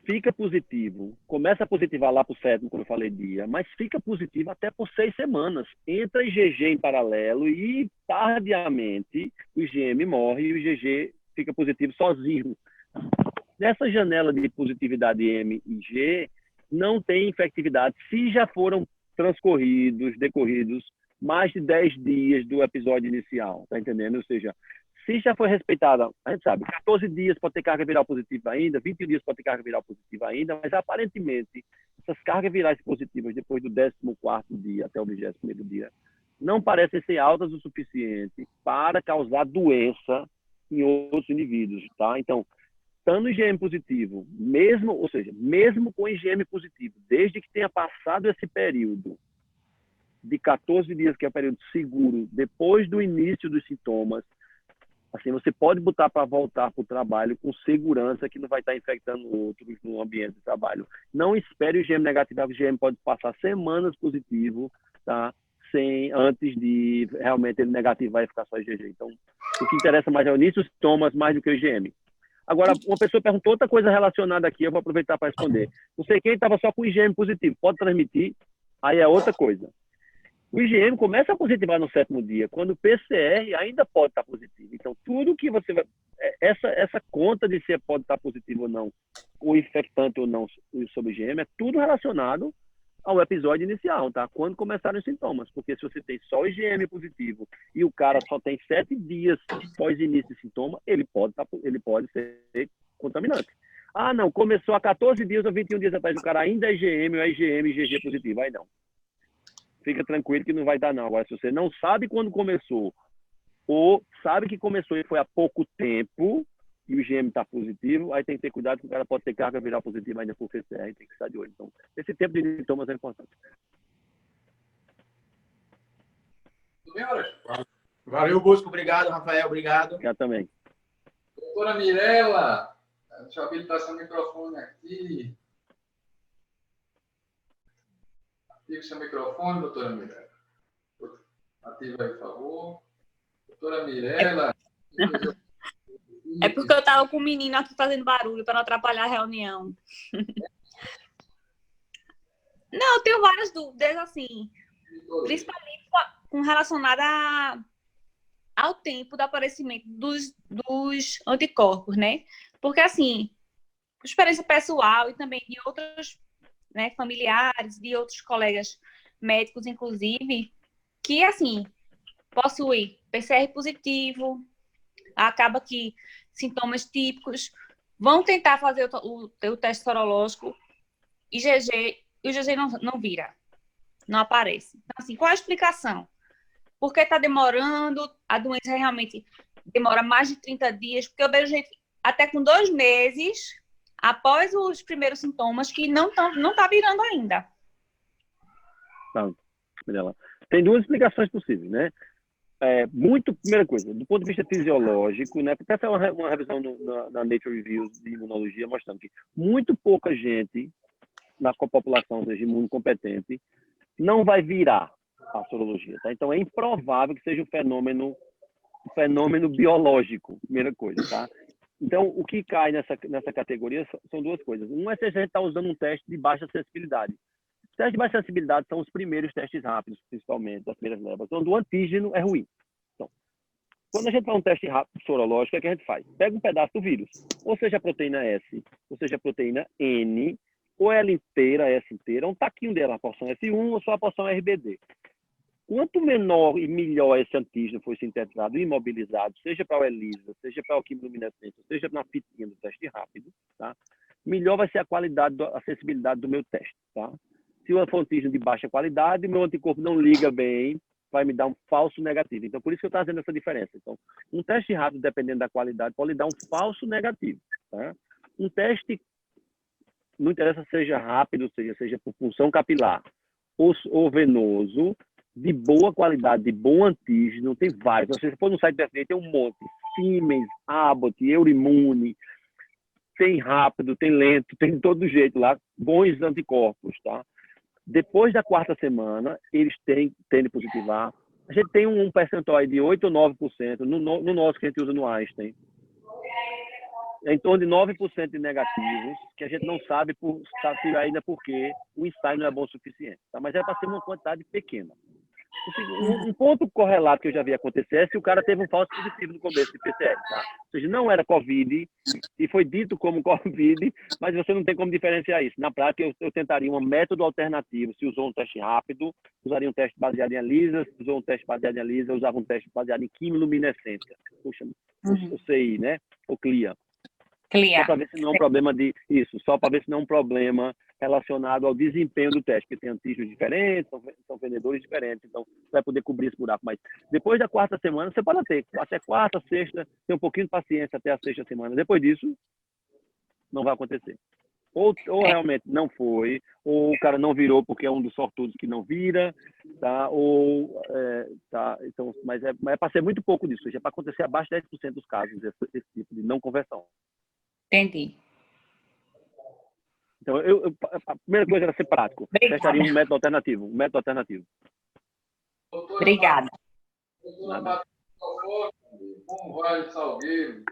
fica positivo, começa a positivar lá para o 7º, como eu falei, dia, mas fica positivo até por 6 semanas. Entra IgG em paralelo e, tardiamente, o IgM morre e o IgG fica positivo sozinho. Nessa janela de positividade M e G, não tem infectividade se já foram decorridos mais de 10 dias do episódio inicial, tá entendendo? Ou seja, se já foi respeitada, a gente sabe, 14 dias pode ter carga viral positiva ainda, 20 dias pode ter carga viral positiva ainda, mas aparentemente essas cargas virais positivas depois do 14º dia até o 21º dia não parecem ser altas o suficiente para causar doença em outros indivíduos, tá? Então, estando IgM positivo, mesmo com IgM positivo, desde que tenha passado esse período de 14 dias, que é o período seguro, depois do início dos sintomas, assim, você pode botar para voltar para o trabalho com segurança que não vai estar infectando outros no ambiente de trabalho. Não espere o IgM negativo, o IgM pode passar semanas positivo tá? Antes de realmente ele negativar e ficar só IgG. Então, o que interessa mais é o início dos sintomas mais do que o IgM. Agora, uma pessoa perguntou outra coisa relacionada aqui, eu vou aproveitar para responder. Não sei quem estava só com IgM positivo, pode transmitir? Aí é outra coisa. O IgM começa a positivar no 7º dia, quando o PCR ainda pode estar positivo. Então, tudo que você vai... Essa conta de se pode estar positivo ou não, ou infectante ou não sobre IgM, é tudo relacionado ao episódio inicial, tá? Quando começaram os sintomas. Porque se você tem só IgM positivo e o cara só tem 7 dias pós início de sintoma, ele pode ser contaminante. Ah, não, começou há 14 dias ou 21 dias atrás, o cara ainda é IgM ou é IgM e IgG positivo. Aí não. Fica tranquilo que não vai dar não. Agora, se você não sabe quando começou, ou sabe que começou e foi há pouco tempo, e o IgM está positivo, aí tem que ter cuidado que o cara pode ter carga viral positiva ainda por PCR, tem que estar de olho. Então, esse tempo de sintomas é importante. Valeu, Bosco. Obrigado, Rafael. Obrigado. Obrigado também. Doutora Mirela, deixa eu habilitar seu microfone aqui. Ative seu microfone, doutora Mirela. Ativa aí, por favor. Doutora Mirela. É porque eu estava com o menino aqui fazendo barulho para não atrapalhar a reunião. Não, eu tenho várias dúvidas, assim, principalmente com relacionada ao tempo do aparecimento dos anticorpos, né? Porque, assim, experiência pessoal e também de outros, né, familiares, de outros colegas médicos, inclusive, que, assim, possui PCR positivo, acaba que sintomas típicos, vão tentar fazer o teste sorológico, IgG, e o IgG não vira, não aparece. Então, assim, qual a explicação? Por que está demorando? A doença realmente demora mais de 30 dias, porque eu vejo gente até com 2 meses, após os primeiros sintomas, que não tá virando ainda. Tá, tem 2 explicações possíveis, né? Primeira coisa, do ponto de vista fisiológico, né? Porque essa é uma revisão na Nature Reviews de imunologia mostrando que muito pouca gente na população, seja imunocompetente, não vai virar a sorologia, tá? Então é improvável que seja um fenômeno biológico, primeira coisa, tá? Então o que cai nessa categoria são 2 coisas. Um é se a gente está usando um teste de baixa sensibilidade. Os testes de baixa sensibilidade são os primeiros testes rápidos, principalmente, das primeiras levas, onde o antígeno é ruim. Então, quando a gente faz um teste rápido sorológico, o que a gente faz? Pega um pedaço do vírus, ou seja a proteína S, ou seja a proteína N, ou ela inteira, S inteira, um taquinho dela, a porção S1 ou só a porção RBD. Quanto menor e melhor esse antígeno for sintetizado e imobilizado, seja para o ELISA, seja para o quimiluminescência, seja na fitinha do teste rápido, tá? Melhor vai ser a qualidade, a sensibilidade do meu teste, tá? Se o antígeno de baixa qualidade, meu anticorpo não liga bem, vai me dar um falso negativo. Então, por isso que eu estou fazendo essa diferença. Então, um teste rápido, dependendo da qualidade, pode lhe dar um falso negativo, tá? Um teste, não interessa seja rápido, seja por punção capilar ou venoso, de boa qualidade, de bom antígeno, tem vários. Se você for no site da FDA, tem um monte. Siemens, Abbott, Eurimune, tem rápido, tem lento, tem de todo jeito lá, bons anticorpos, tá? Depois da 4ª semana, eles tendem a positivar. A gente tem um percentual aí de 8 ou 9%, no nosso que a gente usa no Einstein. É em torno de 9% de negativos, que a gente não sabe ainda porque o ensaio não é bom o suficiente. Tá? Mas é para ser uma quantidade pequena. Um ponto correlato que eu já vi acontecer é se o cara teve um falso positivo no começo de PCR, tá? Ou seja, não era Covid e foi dito como Covid, mas você não tem como diferenciar isso. Na prática, eu tentaria um método alternativo. Se usou um teste rápido, usaria um teste baseado em ELISA. Se usou um teste baseado em ELISA, usava um teste baseado em quimiluminescência. Puxa, o CI, né? O CLIA. Só para ver se não é um problema só para ver se não é um problema relacionado ao desempenho do teste, porque tem antígenos diferentes, são vendedores diferentes, então você vai poder cobrir esse buraco. Mas depois da 4ª semana, você pode ter até 4ª, 6ª, ter um pouquinho de paciência até a 6ª semana. Depois disso, não vai acontecer. Ou realmente não foi, ou o cara não virou porque é um dos sortudos que não vira, tá? Então, mas é para ser muito pouco disso, ou seja, é para acontecer abaixo de 10% dos casos, esse tipo de não conversão. Entendi. Então, a primeira coisa era ser prático. Testaria um método alternativo. Obrigada. Como vai, Salgueiro?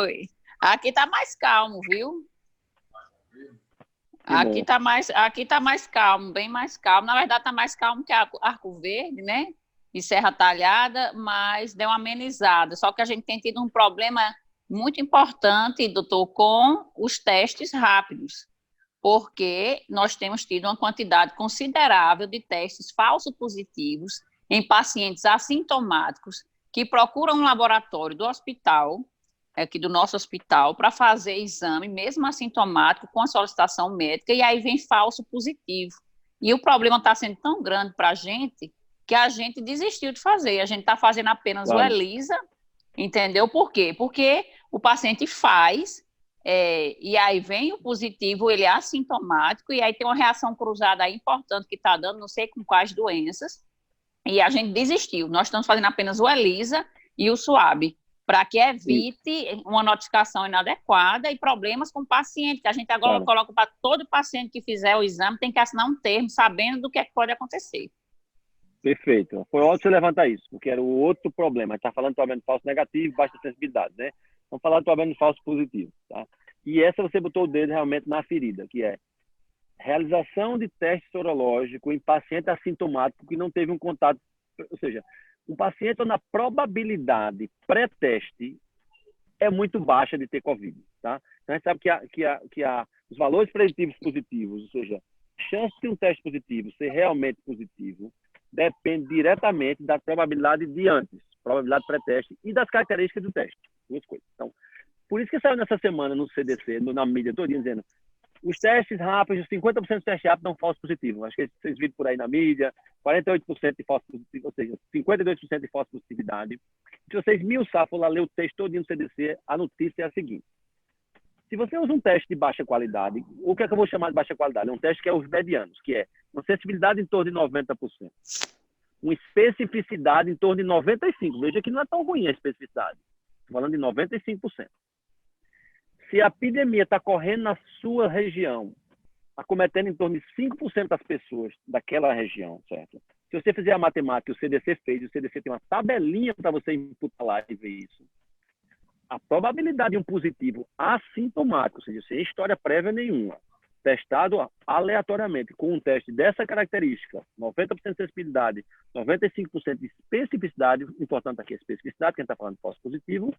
Oi. Aqui tá mais calmo, viu? Aqui tá mais calmo, bem mais calmo. Na verdade, tá mais calmo que Arco Verde, né? E Serra Talhada, mas deu uma amenizada. Só que a gente tem tido um problema muito importante, doutor, com os testes rápidos, porque nós temos tido uma quantidade considerável de testes falsos positivos em pacientes assintomáticos que procuram um laboratório do hospital, aqui do nosso hospital, para fazer exame, mesmo assintomático, com a solicitação médica, e aí vem falso positivo. E o problema está sendo tão grande para a gente que a gente desistiu de fazer. A gente está fazendo apenas o ELISA, entendeu? Por quê? Porque o paciente faz, e aí vem o positivo, ele é assintomático, e aí tem uma reação cruzada aí importante que está dando, não sei com quais doenças, e a gente desistiu. Nós estamos fazendo apenas o ELISA e o SUAB, para que evite uma notificação inadequada e problemas com o paciente, que a gente agora coloca para todo paciente que fizer o exame, tem que assinar um termo, sabendo do que é que pode acontecer. Perfeito. Foi ótimo você levantar isso, porque era o outro problema. A gente está falando do problema de falso negativo, baixa sensibilidade, né? Vamos falar do problema de falso positivo, tá? E essa você botou o dedo realmente na ferida, que é realização de teste sorológico em paciente assintomático que não teve um contato, ou seja, um paciente onde a probabilidade pré-teste é muito baixa de ter Covid, tá? Então, a gente sabe que os valores preditivos positivos, ou seja, a chance de um teste positivo ser realmente positivo, depende diretamente da probabilidade de antes, probabilidade pré-teste e das características do teste. Duas coisas. Então, por isso que saiu nessa semana no CDC, na mídia toda, dizendo os testes rápidos, 50% dos testes rápidos dão falso positivo. Acho que vocês viram por aí na mídia, 48% de falso positivo, ou seja, 52% de falsa positividade. Se vocês for lá ler o texto todo no CDC, a notícia é a seguinte. Se você usa um teste de baixa qualidade, o que é que eu vou chamar de baixa qualidade? É um teste que é os medianos, que é uma sensibilidade em torno de 90%, uma especificidade em torno de 95%. Veja que não é tão ruim a especificidade. Estou falando de 95%. Se a epidemia está correndo na sua região, acometendo em torno de 5% das pessoas daquela região, certo? Se você fizer a matemática, o CDC fez, o CDC tem uma tabelinha para você imputar lá e ver isso. A probabilidade de um positivo assintomático, ou seja, sem história prévia nenhuma, testado aleatoriamente com um teste dessa característica, 90% de sensibilidade, 95% de especificidade, importante aqui a especificidade, quem está falando de falso positivo,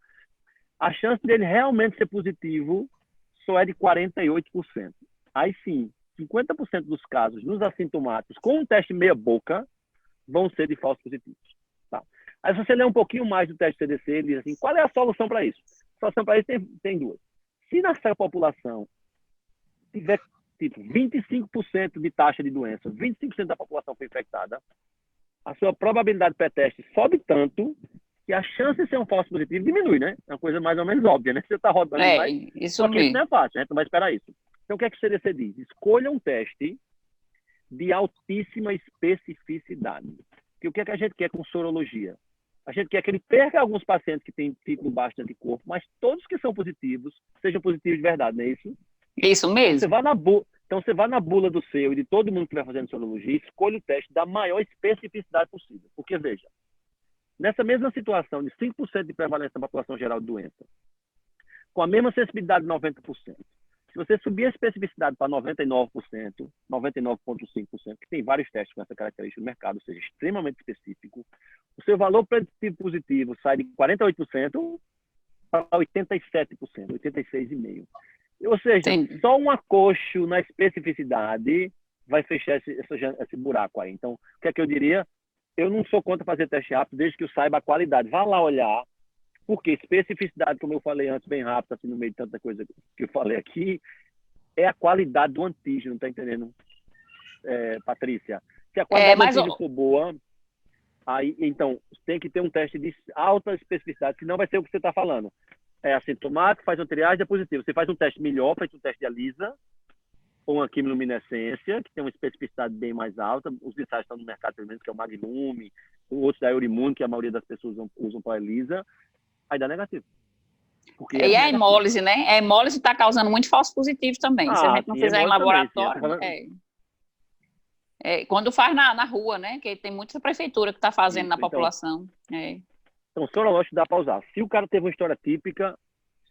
a chance dele realmente ser positivo só é de 48%. Aí sim, 50% dos casos nos assintomáticos com um teste meia-boca vão ser de falsos positivos. Tá? Aí se você ler um pouquinho mais do teste CDC, ele diz assim, qual é a solução para isso? A solução para isso tem duas. Se nessa população tiver tipo 25% de taxa de doença, 25% da população foi infectada, a sua probabilidade pré-teste sobe tanto que a chance de ser um falso positivo diminui, né? É uma coisa mais ou menos óbvia, né? Você está rodando mais, isso só que mesmo. isso não é fácil, a gente não vai esperar isso. Então, o que é que o CDC diz? Escolha um teste de altíssima especificidade. E o que é que a gente quer com sorologia? A gente quer que ele perca alguns pacientes que têm título baixo de anticorpo, mas todos que são positivos sejam positivos de verdade, não é isso? Isso mesmo. Então, você vai na bula do seu e de todo mundo que vai fazendo sorologia, escolha o teste da maior especificidade possível. Porque, veja, nessa mesma situação de 5% de prevalência da população geral de doença, com a mesma sensibilidade de 90%, se você subir a especificidade para 99%, 99,5%, que tem vários testes com essa característica no mercado, ou seja, extremamente específico, o seu valor preditivo positivo sai de 48% para 87%, 86,5%. Ou seja, só um acocho na especificidade vai fechar esse buraco aí. Então, o que é que eu diria? Eu não sou contra fazer teste rápido, desde que eu saiba a qualidade. Vá lá olhar, porque especificidade, como eu falei antes, bem rápido, assim, no meio de tanta coisa que eu falei aqui, é a qualidade do antígeno, tá entendendo, Patrícia? Se a qualidade do antígeno for boa, aí, então, tem que ter um teste de alta especificidade, senão vai ser o que você está falando. É assintomático, faz uma triagem, é positivo. Você faz um teste melhor, faz um teste de ELISA, ou uma quimiluminescência, que tem uma especificidade bem mais alta. Os ensaios estão no mercado, pelo menos, que é o Maglume, outros da Eurimune, que a maioria das pessoas usam para ELISA, aí dá negativo. Porque e a hemólise, né? A hemólise está causando muito falsos positivos também. Se a gente não fizer em laboratório... Quando faz na rua, né? Que tem muita prefeitura que está fazendo na Então, população. Então, sorológico dá para usar. Se o cara teve uma história típica,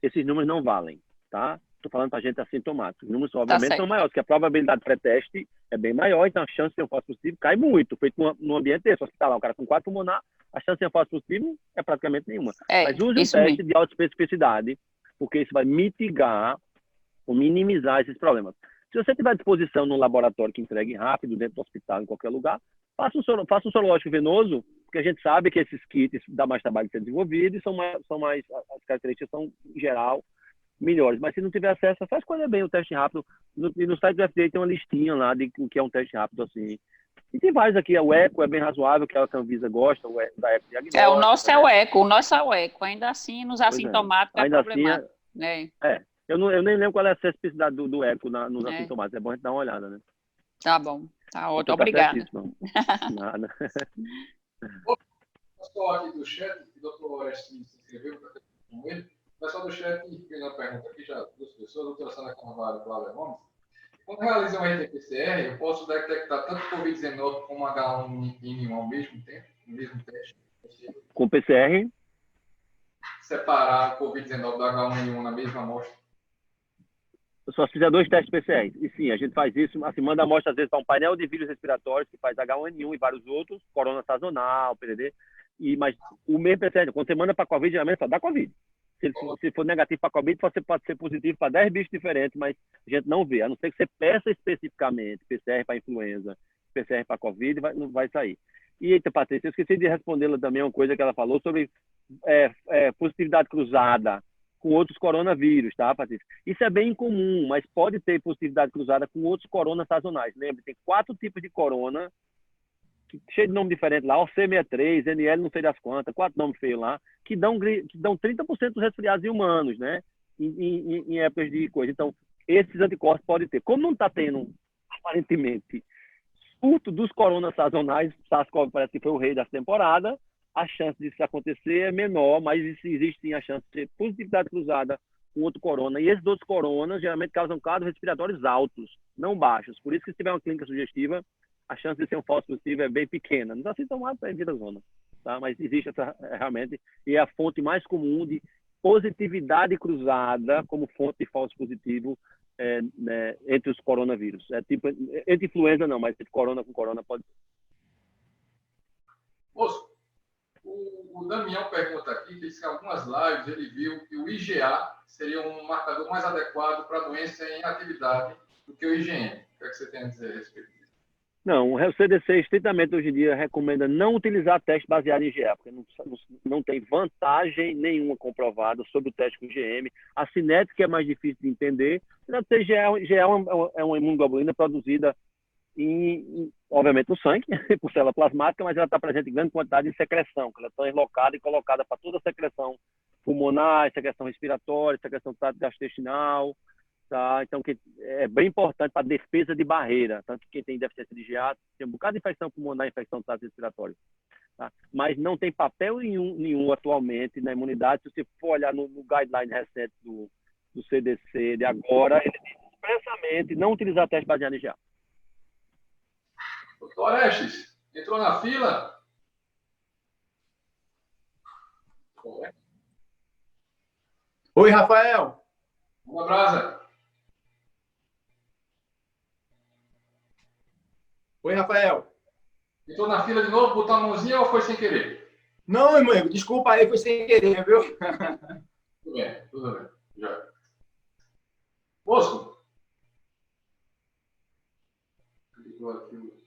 esses números não valem, tá? Estou falando para gente assintomática. Os números, obviamente, certo. são maiores, porque a probabilidade de pré-teste é bem maior, então a chance de ter um falso positivo cai muito. Feito num ambiente desse, hospitalar, o cara com quadro pulmonar, a chance de ter um falso positivo é praticamente nenhuma. Mas use um isso teste mesmo. de alta especificidade, porque isso vai mitigar ou minimizar esses problemas. Se você tiver à disposição num laboratório que entregue rápido, dentro do hospital, em qualquer lugar, faça um sorológico venoso, porque a gente sabe que esses kits dá mais trabalho de ser desenvolvido e as características são, em geral, melhores. Mas se não tiver acesso, só escolher bem o teste rápido. No site do FDA tem uma listinha lá de o que é um teste rápido, assim. E tem vários aqui. O Eco é bem razoável, que é o que a Anvisa gosta, o da Eco Diagnóstico. O nosso é o Eco, Ainda assim, nos assintomáticos ainda problemático. Assim, eu nem lembro qual é a especificidade do Eco nos assintomáticos. É bom a gente dar uma olhada, né? Tá bom. Tá ótimo. Tá Obrigada. Nada. O pessoal aqui do chat, o doutor Orestes se inscreveu para ter com ele. O pessoal do chat fez uma pergunta aqui, já duas pessoas, a doutora Sandra Carvalho e Cláudia Gomes. Quando realiza um RT-PCR, eu posso detectar tanto Covid-19 como H1N1 ao mesmo tempo, no mesmo teste? Com PCR? Separar o Covid-19 do H1N1 na mesma amostra? Só se fizer 2 testes PCR. E sim, a gente faz isso, assim, manda a amostra às vezes para um painel de vírus respiratórios que faz H1N1 e vários outros, corona sazonal, PDD, mas o mesmo PCR, quando você manda para a Covid, geralmente só dá Covid. Se for negativo para a Covid, você pode ser positivo para 10 bichos diferentes, mas a gente não vê, a não ser que você peça especificamente PCR para influenza, PCR para Covid, não vai sair. E, eita, Patrícia, eu esqueci de respondê-la também uma coisa que ela falou sobre positividade cruzada com outros coronavírus, tá, Patrícia? Isso é bem incomum, mas pode ter positividade cruzada com outros coronas sazonais. Lembre, tem 4 tipos de corona, cheio de nome diferente lá, OC63, NL não sei das quantas, 4 nomes feios lá, que dão 30% dos resfriados em humanos, né? Em épocas de coisa. Então, esses anticorpos podem ter. Como não está tendo, aparentemente, surto dos coronas sazonais, SARS-CoV parece que foi o rei dessa temporada, a chance disso acontecer é menor, mas existe sim a chance de ter positividade cruzada com outro corona. E esses outros coronas geralmente causam quadros respiratórios altos, não baixos. Por isso que se tiver uma clínica sugestiva, a chance de ser um falso positivo é bem pequena. Não está sintomático, é vida zona. Tá? Mas existe essa realmente, e é a fonte mais comum de positividade cruzada como fonte de falso positivo né, entre os coronavírus. Tipo, entre influenza não, mas entre corona com corona pode ser. Moço, o Damião pergunta aqui, que disse que em algumas lives ele viu que o IgA seria um marcador mais adequado para a doença em atividade do que o IgM. O que é que você tem a dizer a respeito disso? Não, o CDC estritamente hoje em dia recomenda não utilizar teste baseado em IgA, porque não tem vantagem nenhuma comprovada sobre o teste com IgM. A cinética é mais difícil de entender. IgA é uma imunoglobulina produzida obviamente no sangue, por célula plasmática, mas ela está presente em grande quantidade em secreção, que ela está enlocada e colocada para toda a secreção pulmonar, secreção respiratória, secreção do trato gastrointestinal, tá? Então, que é bem importante para a defesa de barreira, tanto que quem tem deficiência de IgA tem um bocado de infecção pulmonar, infecção do trato respiratório, tá? Mas não tem papel nenhum atualmente na imunidade. Se você for olhar no guideline recente do CDC de agora, ele diz expressamente não utilizar teste baseado em IgA. Doutor Orestes, entrou na fila? Oi, Rafael. Um abraço. Oi, Rafael. Entrou na fila de novo, botou a mãozinha ou foi sem querer? Não, irmão, desculpa aí, foi sem querer, viu? Tudo bem. Já. Bosco. Ligou aqui.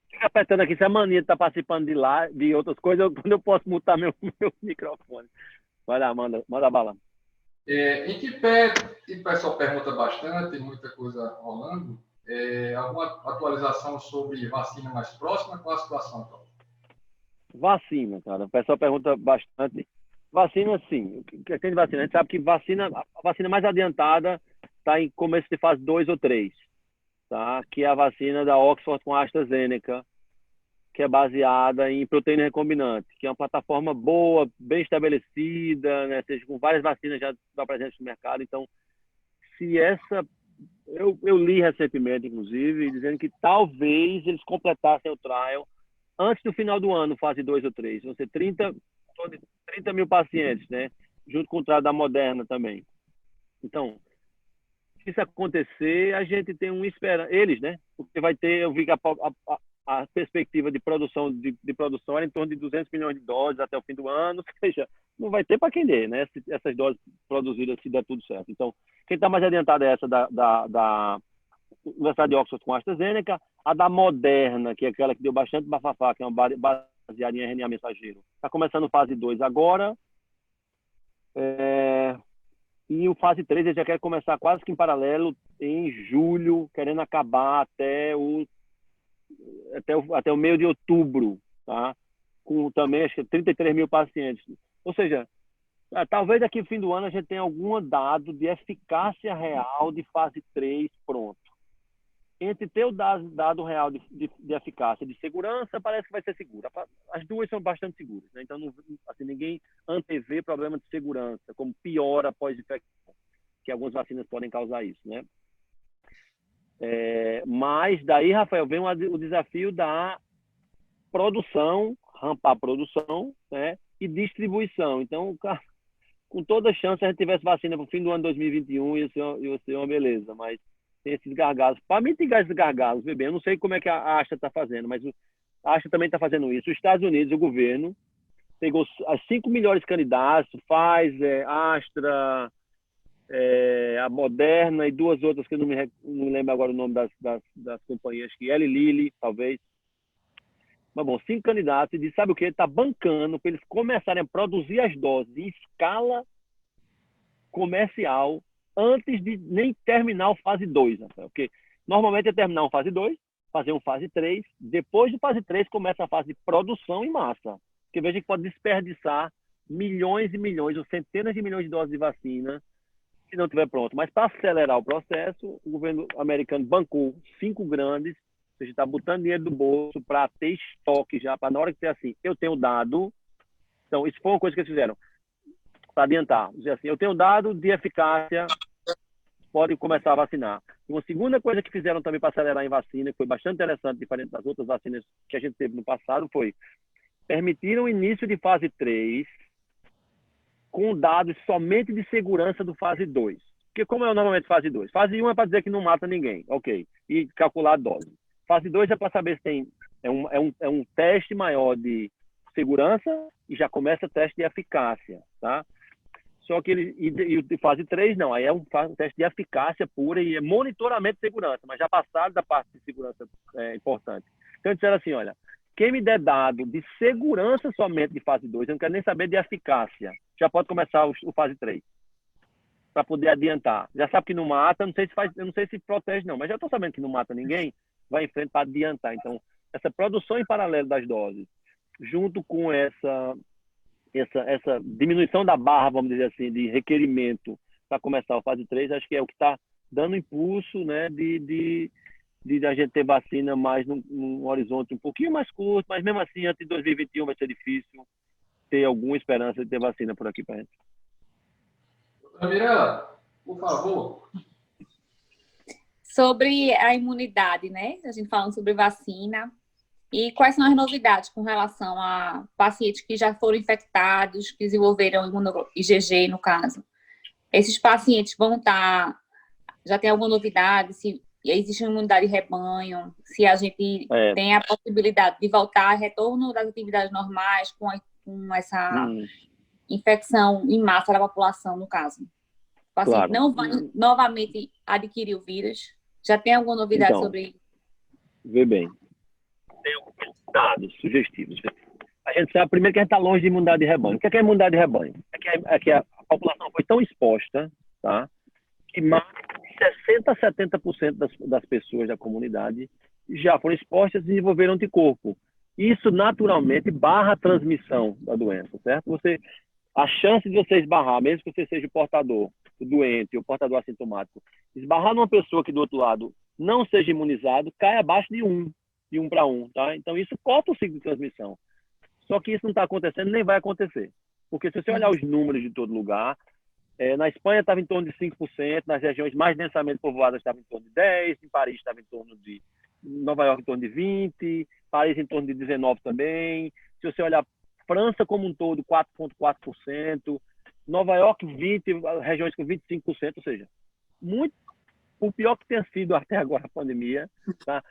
Fica apertando aqui, se a mania de estar participando de outras coisas, quando eu posso mutar meu microfone. Vai lá, manda bala. Em que pé, o pessoal pergunta bastante, tem muita coisa rolando, alguma atualização sobre vacina mais próxima? Qual a situação atual? Vacina, cara. O pessoal pergunta bastante. Vacina, sim. O que tem de vacina? A gente sabe que a vacina mais adiantada está em começo de fase 2 ou 3. Tá? Que é a vacina da Oxford com a AstraZeneca, que é baseada em proteína recombinante, que é uma plataforma boa, bem estabelecida, né? Seja, com várias vacinas já presentes no mercado. Então, se essa Eu li recentemente, inclusive, dizendo que talvez eles completassem o trial antes do final do ano, fase 2 ou 3. Vão ser 30 mil pacientes, né? Junto com o trial da Moderna também. Então, se isso acontecer, a gente tem eles, né? Porque vai ter, eu vi que a perspectiva de produção era em torno de 200 milhões de doses até o fim do ano, ou seja, não vai ter para quem dê, né? Essas doses produzidas, se der tudo certo. Então, quem está mais adiantado é essa da Universidade de Oxford com a AstraZeneca, a da Moderna, que é aquela que deu bastante bafafá, que é uma baseada em RNA mensageiro. Está começando fase 2 agora, e o fase 3 ele já quer começar quase que em paralelo em julho, querendo acabar até o meio de outubro, tá? Com também, acho que 33 mil pacientes. Ou seja, talvez daqui no fim do ano a gente tenha algum dado de eficácia real de fase 3 pronto. Entre ter o dado real de eficácia, de segurança, parece que vai ser segura. As duas são bastante seguras, né? Então, assim, ninguém antevê problema de segurança, como piora após infecção, que algumas vacinas podem causar isso, né? Mas daí, Rafael, vem o desafio da produção, rampar a produção, né? E distribuição. Então, com toda chance, se a gente tivesse vacina para o fim do ano 2021, ia ser uma beleza, mas tem esses gargalos. Para mitigar esses gargalos, bebê, eu não sei como é que a Astra está fazendo, mas a Astra também está fazendo isso. Os Estados Unidos, o governo, pegou as 5 melhores candidatos, Pfizer, Astra, a Moderna e duas outras que eu não lembro agora o nome das companhias, que Eli Lilly, talvez. Mas, bom, 5 candidatos e disse, sabe o que? Ele está bancando para eles começarem a produzir as doses em escala comercial antes de nem terminar o fase 2, né? Porque normalmente é terminar um fase 2, fazer um fase 3, depois do fase 3 começa a fase de produção em massa. Porque veja que pode desperdiçar milhões e milhões ou centenas de milhões de doses de vacina se não estiver pronto. Mas para acelerar o processo, o governo americano bancou 5 grandes, ou seja, está botando dinheiro do bolso para ter estoque já, para na hora que ter assim, eu tenho dado. Então, isso foi uma coisa que eles fizeram para adiantar. Dizer assim, eu tenho dado de eficácia, pode começar a vacinar. Uma segunda coisa que fizeram também para acelerar em vacina, que foi bastante interessante, diferente das outras vacinas que a gente teve no passado, foi permitiram o início de fase 3 com dados somente de segurança do fase 2. Porque como é normalmente fase 2? Fase 1 é para dizer que não mata ninguém, ok, e calcular a dose. Fase 2 é para saber se tem um teste maior de segurança e já começa o teste de eficácia, tá? Só que e fase 3 não, aí é um teste de eficácia pura e é monitoramento de segurança, mas já passaram da parte de segurança importante. Então, eles disseram assim, olha, quem me der dado de segurança somente de fase 2, eu não quero nem saber de eficácia, já pode começar o fase 3, para poder adiantar. Já sabe que não mata, eu não sei se protege não, mas já estou sabendo que não mata ninguém, vai em frente para adiantar. Então, essa produção em paralelo das doses, junto com essa diminuição da barra, vamos dizer assim, de requerimento para começar a fase 3, acho que é o que está dando impulso, né, de a gente ter vacina mais num horizonte um pouquinho mais curto, mas mesmo assim, antes de 2021 vai ser difícil ter alguma esperança de ter vacina por aqui para a gente. Doutora Mirella, por favor. Sobre a imunidade, né? A gente falando sobre vacina. E quais são as novidades com relação a pacientes que já foram infectados, que desenvolveram IgG, no caso? Esses pacientes vão estar... Já tem alguma novidade? Se existe uma imunidade de rebanho? Se a gente tem a possibilidade de voltar ao retorno das atividades normais com essa infecção em massa da população, no caso? O paciente não vai novamente adquirir o vírus? Já tem alguma novidade sobre isso? Vê bem. Tem alguns dados sugestivos. A gente sabe, primeiro, que a gente está longe de imunidade de rebanho. O que é imunidade de rebanho? É que a população foi tão exposta, tá, que mais de 60% a 70% das pessoas da comunidade já foram expostas e desenvolveram anticorpo. Isso, naturalmente, barra a transmissão da doença, certo? A chance de você esbarrar, mesmo que você seja o portador, o doente, o portador assintomático, esbarrar numa pessoa que do outro lado não seja imunizado, cai abaixo de 1 para 1, tá? Então, isso corta o ciclo de transmissão. Só que isso não está acontecendo, nem vai acontecer. Porque se você olhar os números de todo lugar, Na Espanha estava em torno de 5%, nas regiões mais densamente povoadas estava em torno de 10%, em Paris estava em torno de... Nova York em torno de 20%, Paris em torno de 19% também. Se você olhar França como um todo, 4,4%, Nova York 20%, regiões com 25%, ou seja, muito, o pior que tenha sido até agora a pandemia, tá?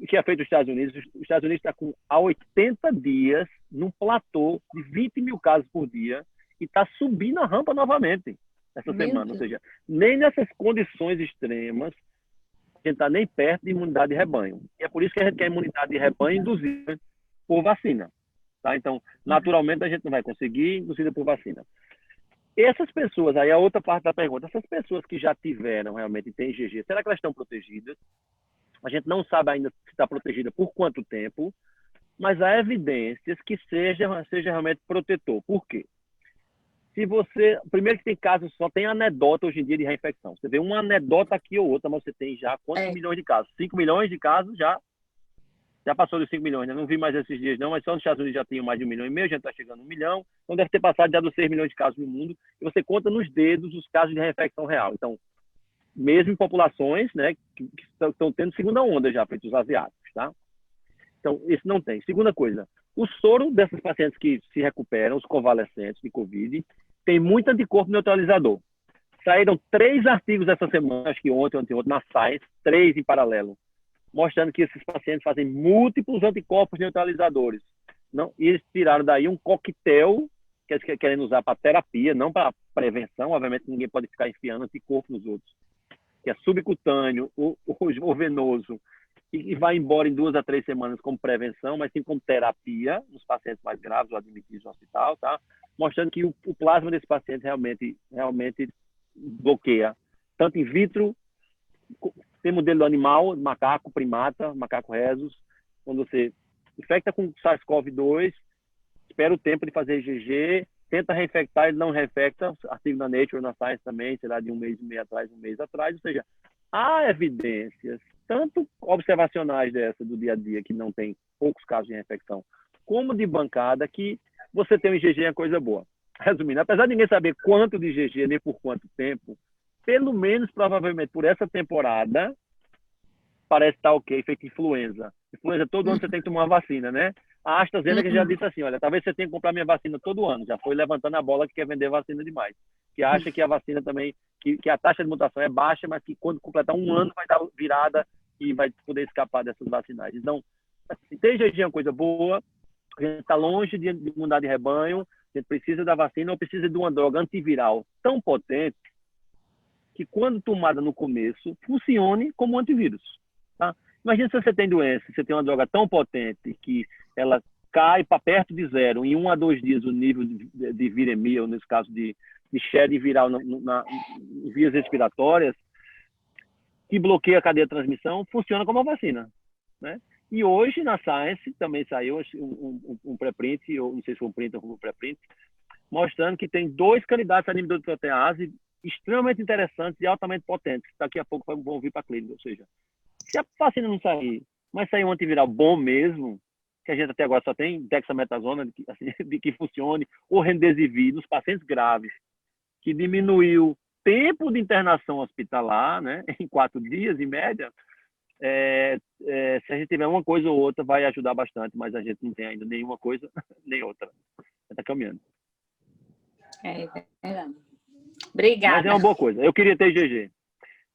Que é feito os Estados Unidos. Os Estados Unidos está há 80 dias num platô de 20 mil casos por dia e está subindo a rampa novamente essa semana. Ou seja, nem nessas condições extremas a gente está nem perto de imunidade de rebanho. E é por isso que a gente quer imunidade de rebanho induzida por vacina. Tá? Então, naturalmente, a gente não vai conseguir induzida por vacina. Essas pessoas, aí a outra parte da pergunta, essas pessoas que já tiveram realmente têm IgG, será que elas estão protegidas? A gente não sabe ainda se está protegida por quanto tempo, mas há evidências que seja realmente protetor. Por quê? Se você... Primeiro que tem casos, só tem anedota hoje em dia de reinfecção. Você vê uma anedota aqui ou outra, mas você tem já quantos milhões de casos? 5 milhões de casos já passou dos 5 milhões, né? Não vi mais esses dias não, mas só nos Estados Unidos já tinham mais de 1,5 milhão, já está chegando a 1 milhão. Então deve ter passado já dos 6 milhões de casos no mundo. E você conta nos dedos os casos de reinfecção real. Então, mesmo em populações, né, que estão tendo segunda onda já, feito os asiáticos, tá? Então, isso não tem. Segunda coisa, o soro dessas pacientes que se recuperam, os convalescentes de Covid, tem muito anticorpo neutralizador. Saíram 3 artigos essa semana, acho que ontem, na Science, 3 em paralelo, mostrando que esses pacientes fazem múltiplos anticorpos neutralizadores. Não? E eles tiraram daí um coquetel que eles querem usar para terapia, não para prevenção. Obviamente, ninguém pode ficar enfiando anticorpo nos outros. Que é subcutâneo ou venoso, e vai embora em 2 a 3 semanas como prevenção, mas sim como terapia nos pacientes mais graves ou admitidos no hospital, tá? Mostrando que o plasma desse paciente realmente bloqueia, tanto in vitro, tem modelo do animal, macaco, primata, macaco rhesus, quando você infecta com SARS-CoV-2, espera o tempo de fazer IgG, tenta reinfectar, ele não reinfecta, artigo na Nature, na Science também, será de um mês atrás, ou seja, há evidências, tanto observacionais dessa do dia a dia, que não tem poucos casos de reinfecção, como de bancada, que você tem um IgG é coisa boa. Resumindo, apesar de ninguém saber quanto de IgG, nem por quanto tempo, pelo menos, provavelmente, por essa temporada, parece estar ok, feito influenza. Influenza, todo ano você tem que tomar uma vacina, né? A AstraZeneca já disse assim, olha, talvez você tenha que comprar minha vacina todo ano. Já foi levantando a bola que quer vender vacina demais. Que acha que a vacina também, que a taxa de mutação é baixa, mas que quando completar um ano vai dar virada e vai poder escapar dessas vacinais. Então, assim, tem IgG é uma coisa boa, a gente está longe de imunidade de rebanho, a gente precisa da vacina ou precisa de uma droga antiviral tão potente que quando tomada no começo, funcione como antivírus. Tá? Imagina se você tem doença, você tem uma droga tão potente que ela cai para perto de 0, em 1 a 2 dias o nível de viremia, ou nesse caso de shedding viral nas vias respiratórias, que bloqueia a cadeia de transmissão, funciona como uma vacina. Né? E hoje, na Science, também saiu um preprint, eu não sei se foi um print ou um preprint, mostrando que tem 2 candidatos a inibidor de protease extremamente interessantes e altamente potentes. Daqui a pouco vão vir para a clínica. Ou seja, se a vacina não sair, mas sair um antiviral bom mesmo, que a gente até agora só tem dexametasona, de que funcione, ou remdesivir nos pacientes graves, que diminuiu tempo de internação hospitalar, né, em 4 dias, em média, se a gente tiver uma coisa ou outra, vai ajudar bastante, mas a gente não tem ainda nenhuma coisa, nem outra. Está caminhando. É verdade. Obrigada. Mas é uma boa coisa. Eu queria ter IgG.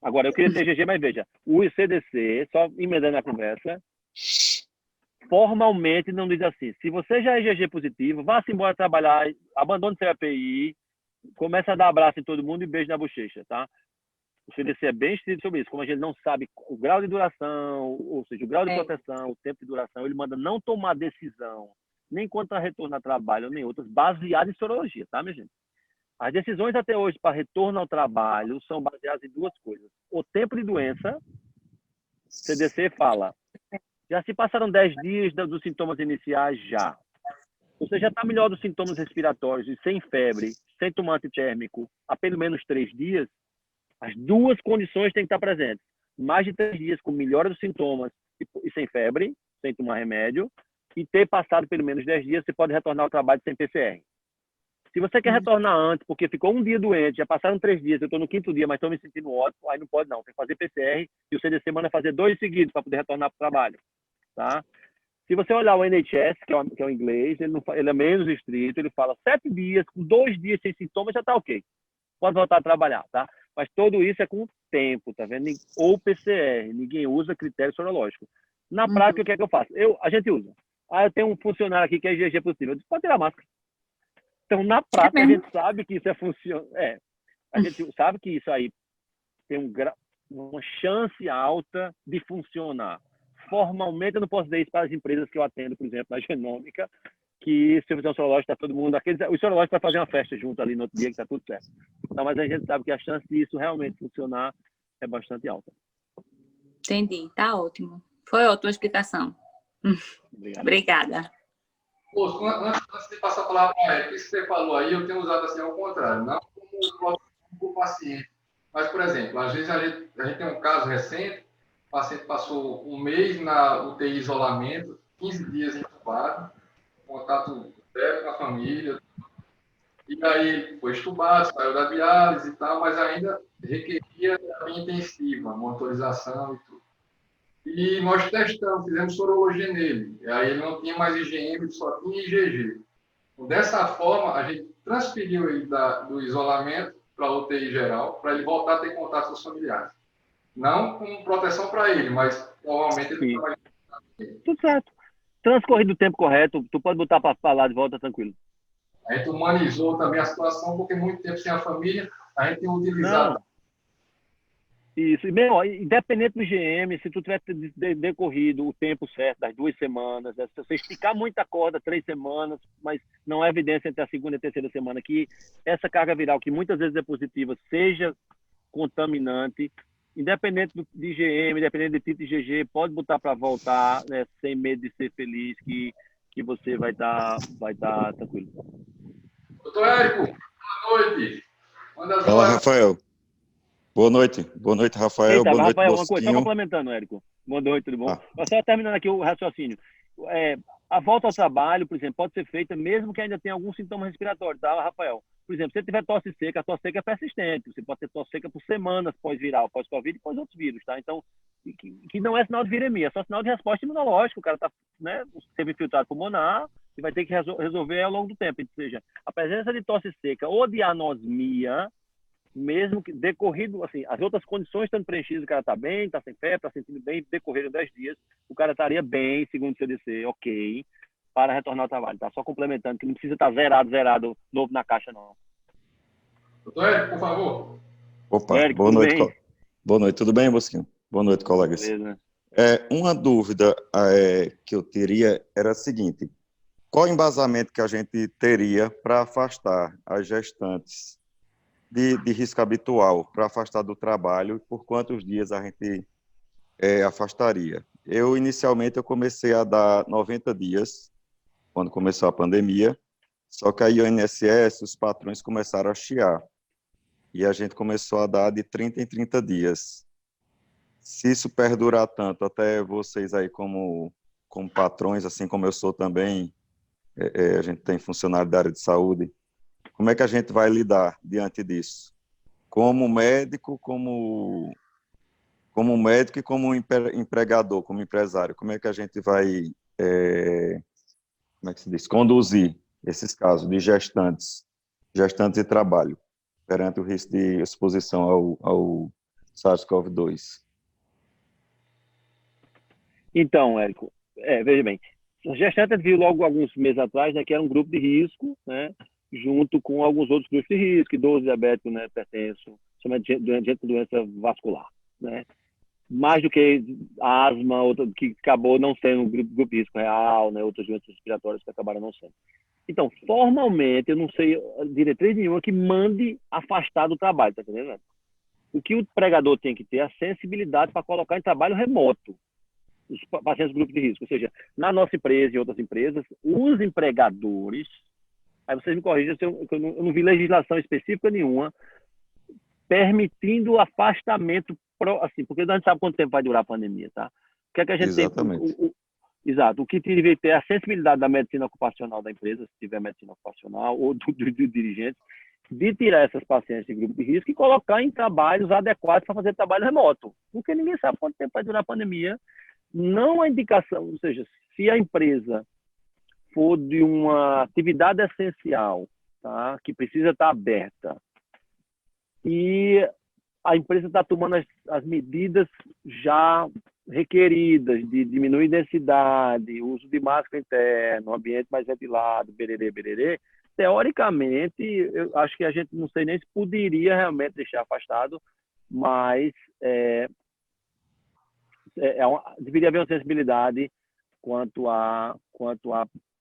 Agora, eu queria ter IgG, mas veja, o CDC, só emendando a conversa, formalmente não diz assim, se você já é IgG positivo, vá-se embora trabalhar, abandone seu API, começa a dar abraço em todo mundo e beijo na bochecha, tá? O CDC é bem estrito sobre isso. Como a gente não sabe o grau de duração, ou seja, o grau de proteção, o tempo de duração, ele manda não tomar decisão, nem quanto a retorno ao trabalho, nem outras, baseado em sorologia, tá, minha gente? As decisões até hoje para retorno ao trabalho são baseadas em 2 coisas. O tempo de doença, o CDC fala, já se passaram 10 dias dos sintomas iniciais já. Você já está melhor dos sintomas respiratórios e sem febre, sem tomar antitérmico, há pelo menos 3 dias, as 2 condições têm que estar presentes. Mais de 3 dias com melhora dos sintomas e sem febre, sem tomar remédio, e ter passado pelo menos 10 dias, você pode retornar ao trabalho sem PCR. Se você quer retornar antes, porque ficou um dia doente, já passaram 3 dias, eu estou no 5º dia, mas estou me sentindo ótimo, aí não pode não, tem que fazer PCR e o CDC manda fazer 2 seguidos para poder retornar para o trabalho, tá? Se você olhar o NHS, que é o inglês, ele é menos estrito, ele fala 7 dias, com 2 dias sem sintomas já está ok. Pode voltar a trabalhar, tá? Mas tudo isso é com o tempo, tá vendo? Ou PCR, ninguém usa critério sorológico. Na prática, o que é que eu faço? A gente usa. Eu tenho um funcionário aqui que é IgG positivo. Eu disse, pode tirar a máscara. Então, na prática, a gente sabe que isso a gente sabe que isso aí tem uma chance alta de funcionar. Formalmente, eu não posso dizer isso para as empresas que eu atendo, por exemplo, na Genômica, que se eu fizer um sorológico, está todo mundo... Os sorológicos vai fazer uma festa junto ali no outro dia, que está tudo certo. Então, mas a gente sabe que a chance disso realmente funcionar é bastante alta. Entendi, tá ótimo. Foi ótima a explicação. Obrigada. Pô, antes de passar a palavra para ela, isso que você falou aí, eu tenho usado assim ao contrário, não como o paciente. Mas, por exemplo, às vezes a gente tem um caso recente, o paciente passou um mês na UTI isolamento, 15 dias entubado, contato direto com a família, e aí foi estubado, saiu da diálise e tal, mas ainda requeria terapia intensiva, monitorização e tudo. E nós testamos, fizemos sorologia nele. E aí ele não tinha mais IgM, ele só tinha IgG. Então, dessa forma, a gente transferiu ele do isolamento para a UTI geral, para ele voltar a ter contato com os familiares. Não com proteção para ele, mas provavelmente ele trabalha. Tudo certo. Transcorrido o tempo correto, tu pode botar para lá de volta tranquilo. A gente humanizou também a situação, porque muito tempo sem a família, a gente tem utilizado... Não. Isso, e bem, ó, independente do IgM, se tu tiver decorrido o tempo certo, das 2 semanas, se você esticar muito a corda, 3 semanas, mas não há evidência entre a 2ª e a 3ª semana que essa carga viral, que muitas vezes é positiva, seja contaminante, independente de IgM, independente de tipo IgG, pode botar para voltar, né, sem medo de ser feliz, que você vai estar tranquilo. Doutor Érico, boa noite. Fala, Rafael. Boa noite, Rafael. Eita, boa noite, Rafael, Bosquinho. uma coisa, só complementando, Érico. Boa noite, tudo bom? Só terminando aqui o raciocínio. A volta ao trabalho, por exemplo, pode ser feita mesmo que ainda tenha algum sintoma respiratório, tá, Rafael? Por exemplo, se você tiver tosse seca, a tosse seca é persistente. Você pode ter tosse seca por semanas pós-viral, pós-Covid e pós-outros vírus, tá? Então, que não é sinal de viremia, é só sinal de resposta imunológica. O cara tá, né, teve infiltrado pulmonar e vai ter que resolver ao longo do tempo. Ou seja, a presença de tosse seca ou de anosmia, mesmo que decorrido, assim, as outras condições estão preenchidas, o cara está bem, está sem febre, está sentindo bem, decorrido 10 dias, o cara estaria bem, segundo o CDC, ok, para retornar ao trabalho, tá? Só complementando, que não precisa estar zerado, novo na caixa, não. Doutor Érico, por favor. Opa, Érico, boa noite. bem? Boa noite, tudo bem, Bosquinho? Boa noite, colegas. Beleza. Uma dúvida que eu teria era a seguinte: qual embasamento que a gente teria para afastar as gestantes de risco habitual, para afastar do trabalho, e por quantos dias a gente afastaria? Inicialmente, eu comecei a dar 90 dias, quando começou a pandemia, só que aí o INSS, os patrões começaram a chiar, e a gente começou a dar de 30 em 30 dias. Se isso perdurar tanto, até vocês aí como patrões, assim como eu sou também, a gente tem funcionário da área de saúde, como é que a gente vai lidar diante disso? Como médico, como médico e como empregador, como empresário, como é que a gente vai, como é que se diz, conduzir esses casos de gestantes e trabalho, perante o risco de exposição ao SARS-CoV-2? Então, Érico, veja bem, a gestante viu logo alguns meses atrás, né, que era um grupo de risco, né, junto com alguns outros grupos de risco, idoso, diabético, né, hipertenso, somente gente com doença vascular, né, mais do que asma, que acabou não sendo um grupo de risco real, né, outras doenças respiratórias que acabaram não sendo. Então, formalmente, eu não sei diretriz nenhuma que mande afastar do trabalho, tá entendendo? O que o empregador tem que ter é a sensibilidade para colocar em trabalho remoto os pacientes do grupo de risco. Ou seja, na nossa empresa e outras empresas, os empregadores, aí vocês me corrigem, eu não vi legislação específica nenhuma permitindo afastamento, assim, porque a gente sabe quanto tempo vai durar a pandemia, tá? O que é que a gente Exatamente. tem? Exato. O que deveria ter a sensibilidade da medicina ocupacional da empresa, se tiver medicina ocupacional, ou do dirigente, de tirar essas pacientes de grupo de risco e colocar em trabalhos adequados para fazer trabalho remoto. Porque ninguém sabe quanto tempo vai durar a pandemia. Não há indicação, ou seja, se a empresa for de uma atividade essencial, tá, que precisa estar aberta, e a empresa está tomando as medidas já requeridas de diminuir densidade, uso de máscara interna, ambiente mais ventilado, bererê, bererê, teoricamente, eu acho que a gente não sei nem se poderia realmente deixar afastado, mas deveria haver uma sensibilidade quanto à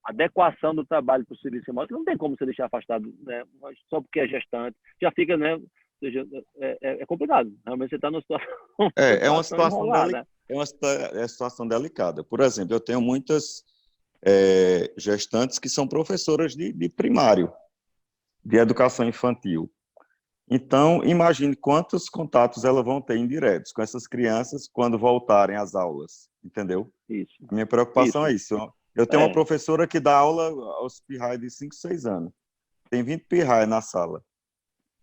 adequação do trabalho para o serviço remoto. Não tem como você deixar afastado, né? Mas só porque é gestante, já fica, né? Ou seja, é complicado. Realmente você está numa situação, É uma situação enrolada. É uma situação delicada. Por exemplo, eu tenho muitas gestantes que são professoras de primário, de educação infantil. Então, imagine quantos contatos elas vão ter indiretos com essas crianças quando voltarem às aulas, entendeu? Isso. A minha preocupação é isso. Eu tenho uma professora que dá aula aos pirrais de 5, 6 anos. Tem 20 pirrais na sala,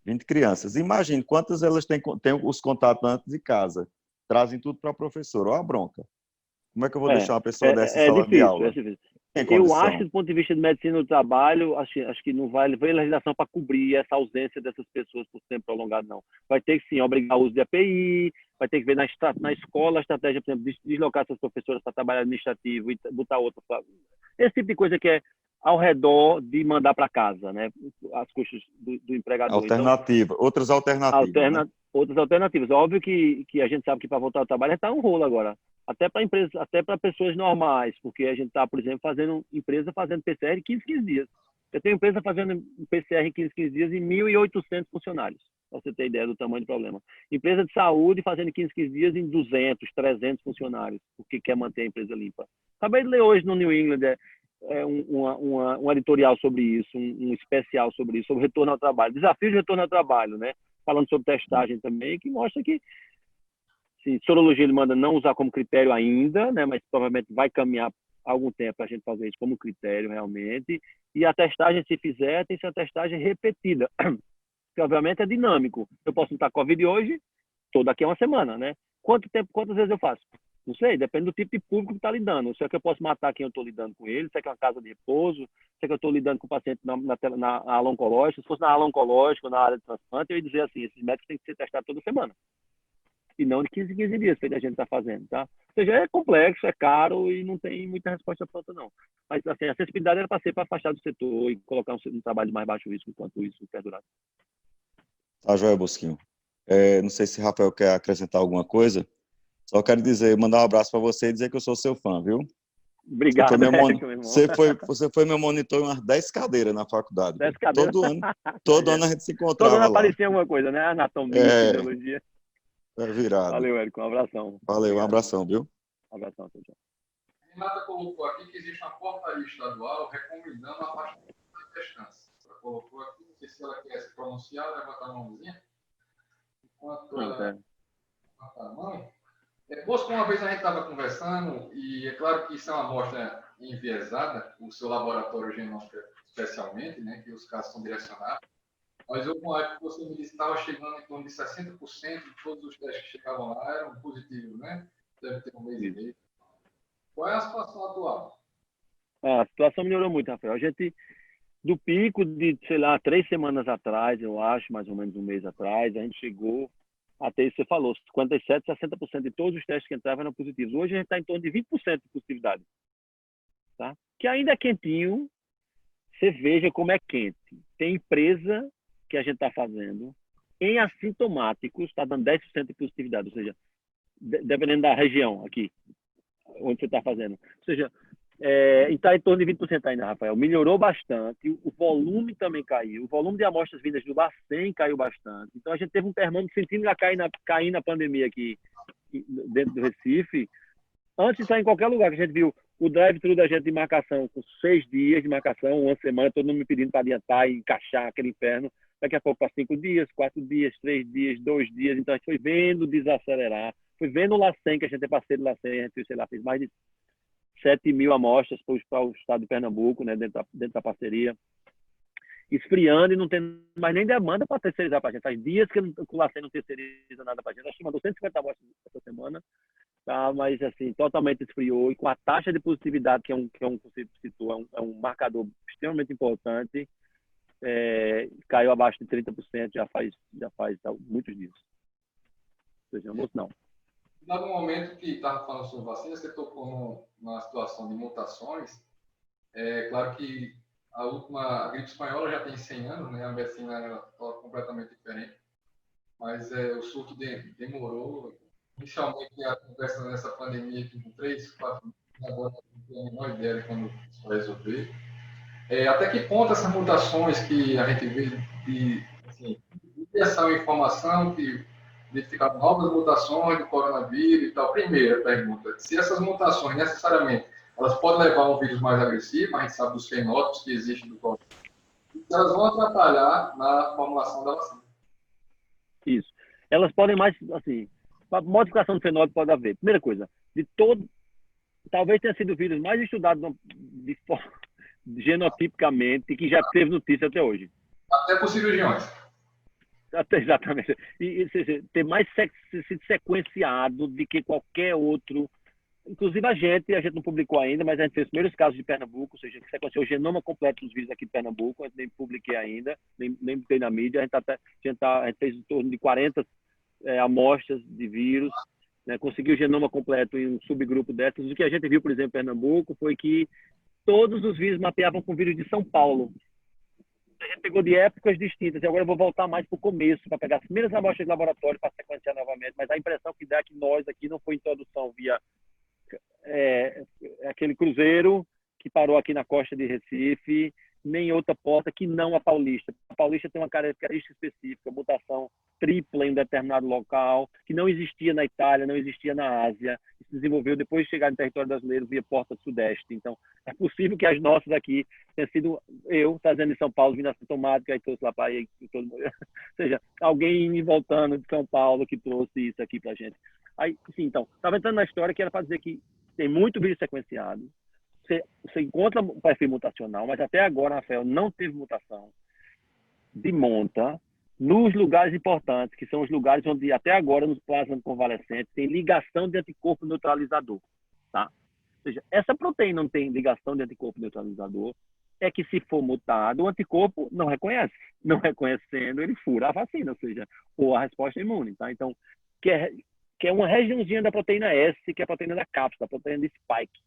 20 crianças. Imagine quantas elas têm os contatos antes de casa. Trazem tudo para a professora. Olha a bronca. Como é que eu vou deixar uma pessoa dessa em sala de aula? É difícil. Eu acho, do ponto de vista de medicina do trabalho, acho que não vai haver legislação para cobrir essa ausência dessas pessoas por tempo prolongado, não. Vai ter que, sim, obrigar o uso de API, vai ter que ver na escola a estratégia, por exemplo, de deslocar essas professoras para trabalho administrativo e botar outras. Esse tipo de coisa que é ao redor de mandar para casa, né? As custas do empregador. Alternativa, então, outras alternativas. Né? Outras alternativas. Óbvio que a gente sabe que para voltar ao trabalho está um rolo agora. Até para empresas, até para pessoas normais, porque a gente está, por exemplo, fazendo PCR em 15 dias. Eu tenho empresa fazendo PCR em 15 dias em 1.800 funcionários, para você ter ideia do tamanho do problema. Empresa de saúde fazendo em 15 dias em 200, 300 funcionários, porque quer manter a empresa limpa. Acabei de ler hoje no New England um editorial sobre isso, um especial sobre isso, sobre retorno ao trabalho, desafio de retorno ao trabalho, né? Falando sobre testagem também, que mostra que sim, sorologia ele manda não usar como critério ainda, né? Mas provavelmente vai caminhar algum tempo para a gente fazer isso como critério realmente. E a testagem, se fizer, tem que ser uma testagem repetida, que obviamente é dinâmico. Eu posso estar com Covid hoje, estou daqui a uma semana, né? Quantas vezes eu faço? Não sei, depende do tipo de público que está lidando. Se é que eu posso matar quem eu estou lidando com ele, se é que é uma casa de repouso, se é que eu estou lidando com o paciente na ala oncológica. Se fosse na ala oncológica, na área de transplante, eu ia dizer assim, esses médicos têm que ser testados toda semana. E não de 15 dias, que a gente está fazendo, tá? Ou seja, é complexo, é caro e não tem muita resposta pronta, não. Mas, assim, a acessibilidade era para ser para afastar do setor e colocar um trabalho de mais baixo risco enquanto isso perdurar. Tá, joia, Bosquinho. Não sei se o Rafael quer acrescentar alguma coisa. Só quero mandar um abraço para você e dizer que eu sou seu fã, viu? Obrigado, você foi meu monitor em umas 10 cadeiras na faculdade. 10 cadeiras? Todo ano a gente se encontrava todo ano lá. aparecia alguma coisa, né? Anatomia, fisiologia. Virado. Valeu, Érico. Um abração. Valeu, obrigado. Um abração, viu? Um abração, tchau. Renata colocou aqui que existe uma portaria estadual recomendando a afastamento da distância. Ela colocou aqui, não sei se ela quer se pronunciar, levanta a mãozinha. Enquanto ela levanta a mão. Bosco, uma vez a gente estava conversando, e é claro que isso é uma amostra enviesada, o seu laboratório genômico especialmente, né, que os casos são direcionados, mas houve uma época que você me disse que estava chegando em torno de 60% de todos os testes que chegavam lá eram positivos, né? Deve ter um mês e meio. Qual é a situação atual? A situação melhorou muito, Rafael. A gente, do pico de, 3 semanas atrás, eu acho, mais ou menos um mês atrás, a gente chegou até isso que você falou, 57%, 60% de todos os testes que entravam eram positivos. Hoje a gente está em torno de 20% de positividade. Tá? Que ainda é quentinho, você veja como é quente. Tem empresa que a gente está fazendo, em assintomáticos, está dando 10% de positividade, ou seja, dependendo da região aqui, onde você está fazendo. Ou seja, está em torno de 20% ainda, Rafael. Melhorou bastante, o volume também caiu, o volume de amostras vindas do LACEN caiu bastante. Então, a gente teve um termômetro sentindo cair na pandemia aqui dentro do Recife, antes de estar em qualquer lugar, que a gente viu o drive-thru da gente de marcação, com 6 dias de marcação, uma semana, todo mundo me pedindo para adiantar e encaixar aquele inferno. Daqui a pouco para 5 dias, 4 dias, 3 dias, 2 dias. Então, a gente foi vendo desacelerar, foi vendo o LACEN, que a gente é parceiro do LACEN, a gente, fez mais de 7.000 amostras para o estado de Pernambuco, né, dentro da parceria, esfriando e não tem mais nem demanda para terceirizar para a gente. Faz dias que o LACEN não terceiriza nada para a gente. Nós mandou 150 amostras essa semana, tá? Mas assim, totalmente esfriou, e com a taxa de positividade, que você citou, é um marcador extremamente importante, caiu abaixo de 30% já faz muitos dias. Ou seja, não. No momento que estava falando sobre vacinas, você tocou numa situação de mutações. É claro que a gripe espanhola já tem 100 anos, né? A medicina era completamente diferente, mas o surto demorou. Inicialmente, a conversa nessa pandemia aqui com 3, 4 meses, agora não tenho a menor ideia de quando isso vai resolver. Até que ponto essas mutações que a gente vê de essa informação que identificar novas mutações do coronavírus e tal. Primeira pergunta, se essas mutações necessariamente elas podem levar a um vírus mais agressivo, a gente sabe dos fenótipos que existem do coronavírus, elas vão atrapalhar na formulação da vacina. Isso. Elas podem mais, assim, modificação do fenótipo pode haver. Primeira coisa, talvez tenha sido o vírus mais estudado genotipicamente que já teve notícia até hoje. Até por cirurgiões. Exatamente. E ter mais sido sequenciado do que qualquer outro. Inclusive a gente não publicou ainda, mas a gente fez os primeiros casos de Pernambuco, ou seja, que sequenciou o genoma completo dos vírus aqui de Pernambuco. A gente nem publiquei ainda, nem botei na mídia. A gente fez em torno de 40 amostras de vírus, né? Conseguiu o genoma completo em um subgrupo dessas. O que a gente viu, por exemplo, em Pernambuco, foi que todos os vírus mapeavam com o vírus de São Paulo. A gente pegou de épocas distintas, e agora eu vou voltar mais para o começo, para pegar as primeiras amostras de laboratório para sequenciar novamente, mas a impressão que dá é que nós aqui não foi introdução via aquele cruzeiro que parou aqui na costa de Recife, nem outra porta que não a Paulista. A Paulista tem uma característica específica, mutação tripla em um determinado local, que não existia na Itália, não existia na Ásia, se desenvolveu depois de chegar no território brasileiro via porta sudeste. Então, é possível que as nossas aqui tenham sido eu trazendo de São Paulo, vindo assintomática, e trouxe lá para aí, todo mundo. Ou seja, alguém me voltando de São Paulo que trouxe isso aqui para a gente. Aí, sim, então, estava entrando na história que era para dizer que tem muito vírus sequenciado, você encontra o perfil mutacional, mas até agora, Rafael, não teve mutação de monta nos lugares importantes, que são os lugares onde até agora, nos plasmas convalescentes, tem ligação de anticorpo neutralizador. Tá? Ou seja, essa proteína não tem ligação de anticorpo neutralizador, é que se for mutado, o anticorpo não reconhece. Não reconhecendo, ele fura a vacina, ou seja, ou a resposta imune. Tá? Então, que é uma regiãozinha da proteína S, que é a proteína da cápsula, a proteína de spike,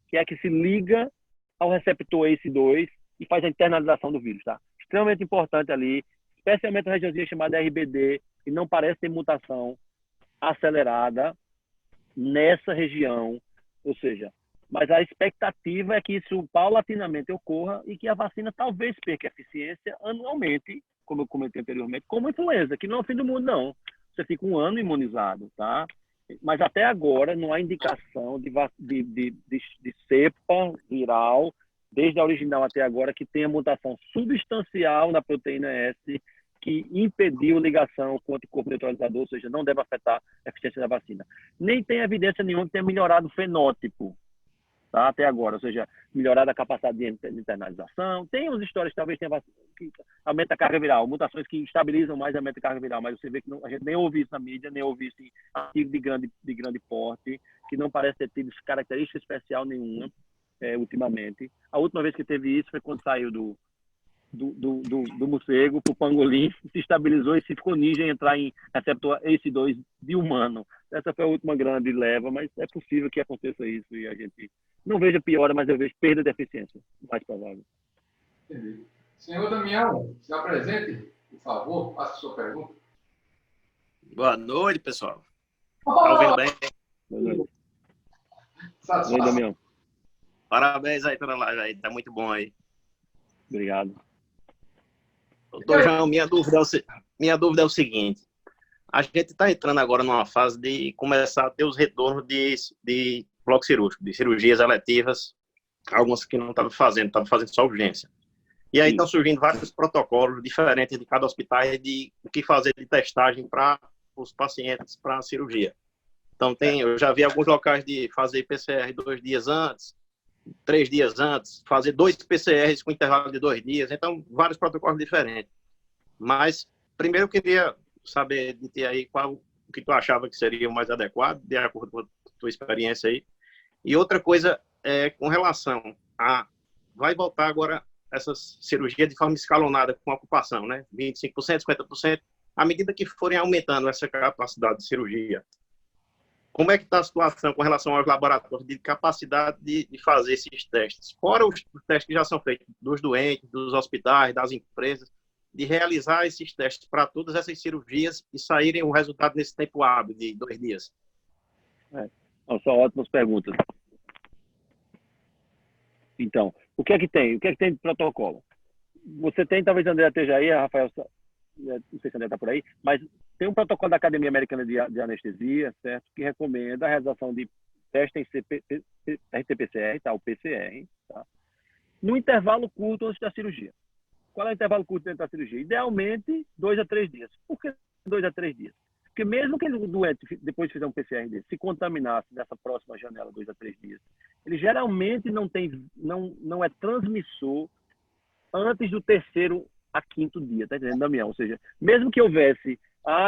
que é a que se liga ao receptor ACE2 e faz a internalização do vírus, tá? Extremamente importante ali, especialmente a regiãozinha chamada RBD, que não parece ter mutação acelerada nessa região, ou seja, mas a expectativa é que isso paulatinamente ocorra e que a vacina talvez perca eficiência anualmente, como eu comentei anteriormente, como a influenza, que não é o fim do mundo, não. Você fica um ano imunizado, tá? Mas até agora não há indicação de cepa viral, desde a original até agora, que tenha mutação substancial na proteína S que impediu ligação com o anticorpo neutralizador, ou seja, não deve afetar a eficiência da vacina. Nem tem evidência nenhuma que tenha melhorado o fenótipo, tá? Até agora, ou seja, melhorado a capacidade de internalização. Tem umas histórias que talvez tenha que aumenta a carga viral, mutações que estabilizam mais a carga viral, mas você vê que a gente nem ouve isso na mídia, nem ouve isso em artigo de grande porte, que não parece ter tido característica especial nenhuma ultimamente. A última vez que teve isso foi quando saiu do morcego para o pangolim, se estabilizou e se ficou ninja em entrar em receptor ACE2 de humano. Essa foi a última grande leva, mas é possível que aconteça isso e a gente não veja piora, mas eu vejo perda de eficiência, mais provável. Entendi. Senhor Damião, se apresente, por favor, faça a sua pergunta. Boa noite, pessoal. Tá ouvindo bem? Boa noite. Satisfação. Oi, Damião. Parabéns aí pela live aí, tá muito bom aí. Obrigado. Doutor João, minha dúvida é o seguinte. A gente está entrando agora numa fase de começar a ter os retornos de bloco cirúrgico, de cirurgias eletivas, algumas que não estavam fazendo só urgência. E aí estão surgindo vários protocolos diferentes de cada hospital de o que fazer de testagem para os pacientes para a cirurgia. Então eu já vi alguns locais de fazer PCR 2 dias antes, 3 dias antes, fazer 2 PCRs com intervalo de 2 dias, então vários protocolos diferentes. Mas primeiro eu queria saber de ti aí qual o que tu achava que seria o mais adequado, de acordo com a tua experiência aí. E outra coisa é com relação a vai voltar agora essas cirurgias de forma escalonada com ocupação, né? 25%, 50%, à medida que forem aumentando essa capacidade de cirurgia. Como é que está a situação com relação aos laboratórios de capacidade de fazer esses testes? Fora os testes que já são feitos dos doentes, dos hospitais, das empresas, de realizar esses testes para todas essas cirurgias e saírem o resultado nesse tempo hábil de 2 dias. São ótimas perguntas. Então, o que é que tem? O que é que tem de protocolo? Você tem, talvez André esteja aí, Rafael, não sei se André está por aí, mas tem um protocolo da Academia Americana de Anestesia, certo? Que recomenda a realização de teste em RT-PCR, tá? O PCR, tá? No intervalo curto antes da cirurgia. Qual é o intervalo curto dentro da cirurgia? Idealmente, 2 a 3 dias. Por que 2 a 3 dias? Porque mesmo que o doente, depois de fizer um PCR dele, se contaminasse nessa próxima janela, 2 a 3 dias, ele geralmente não é transmissor antes do 3º a 5º dia, tá entendendo, Damião? Ou seja, mesmo que houvesse,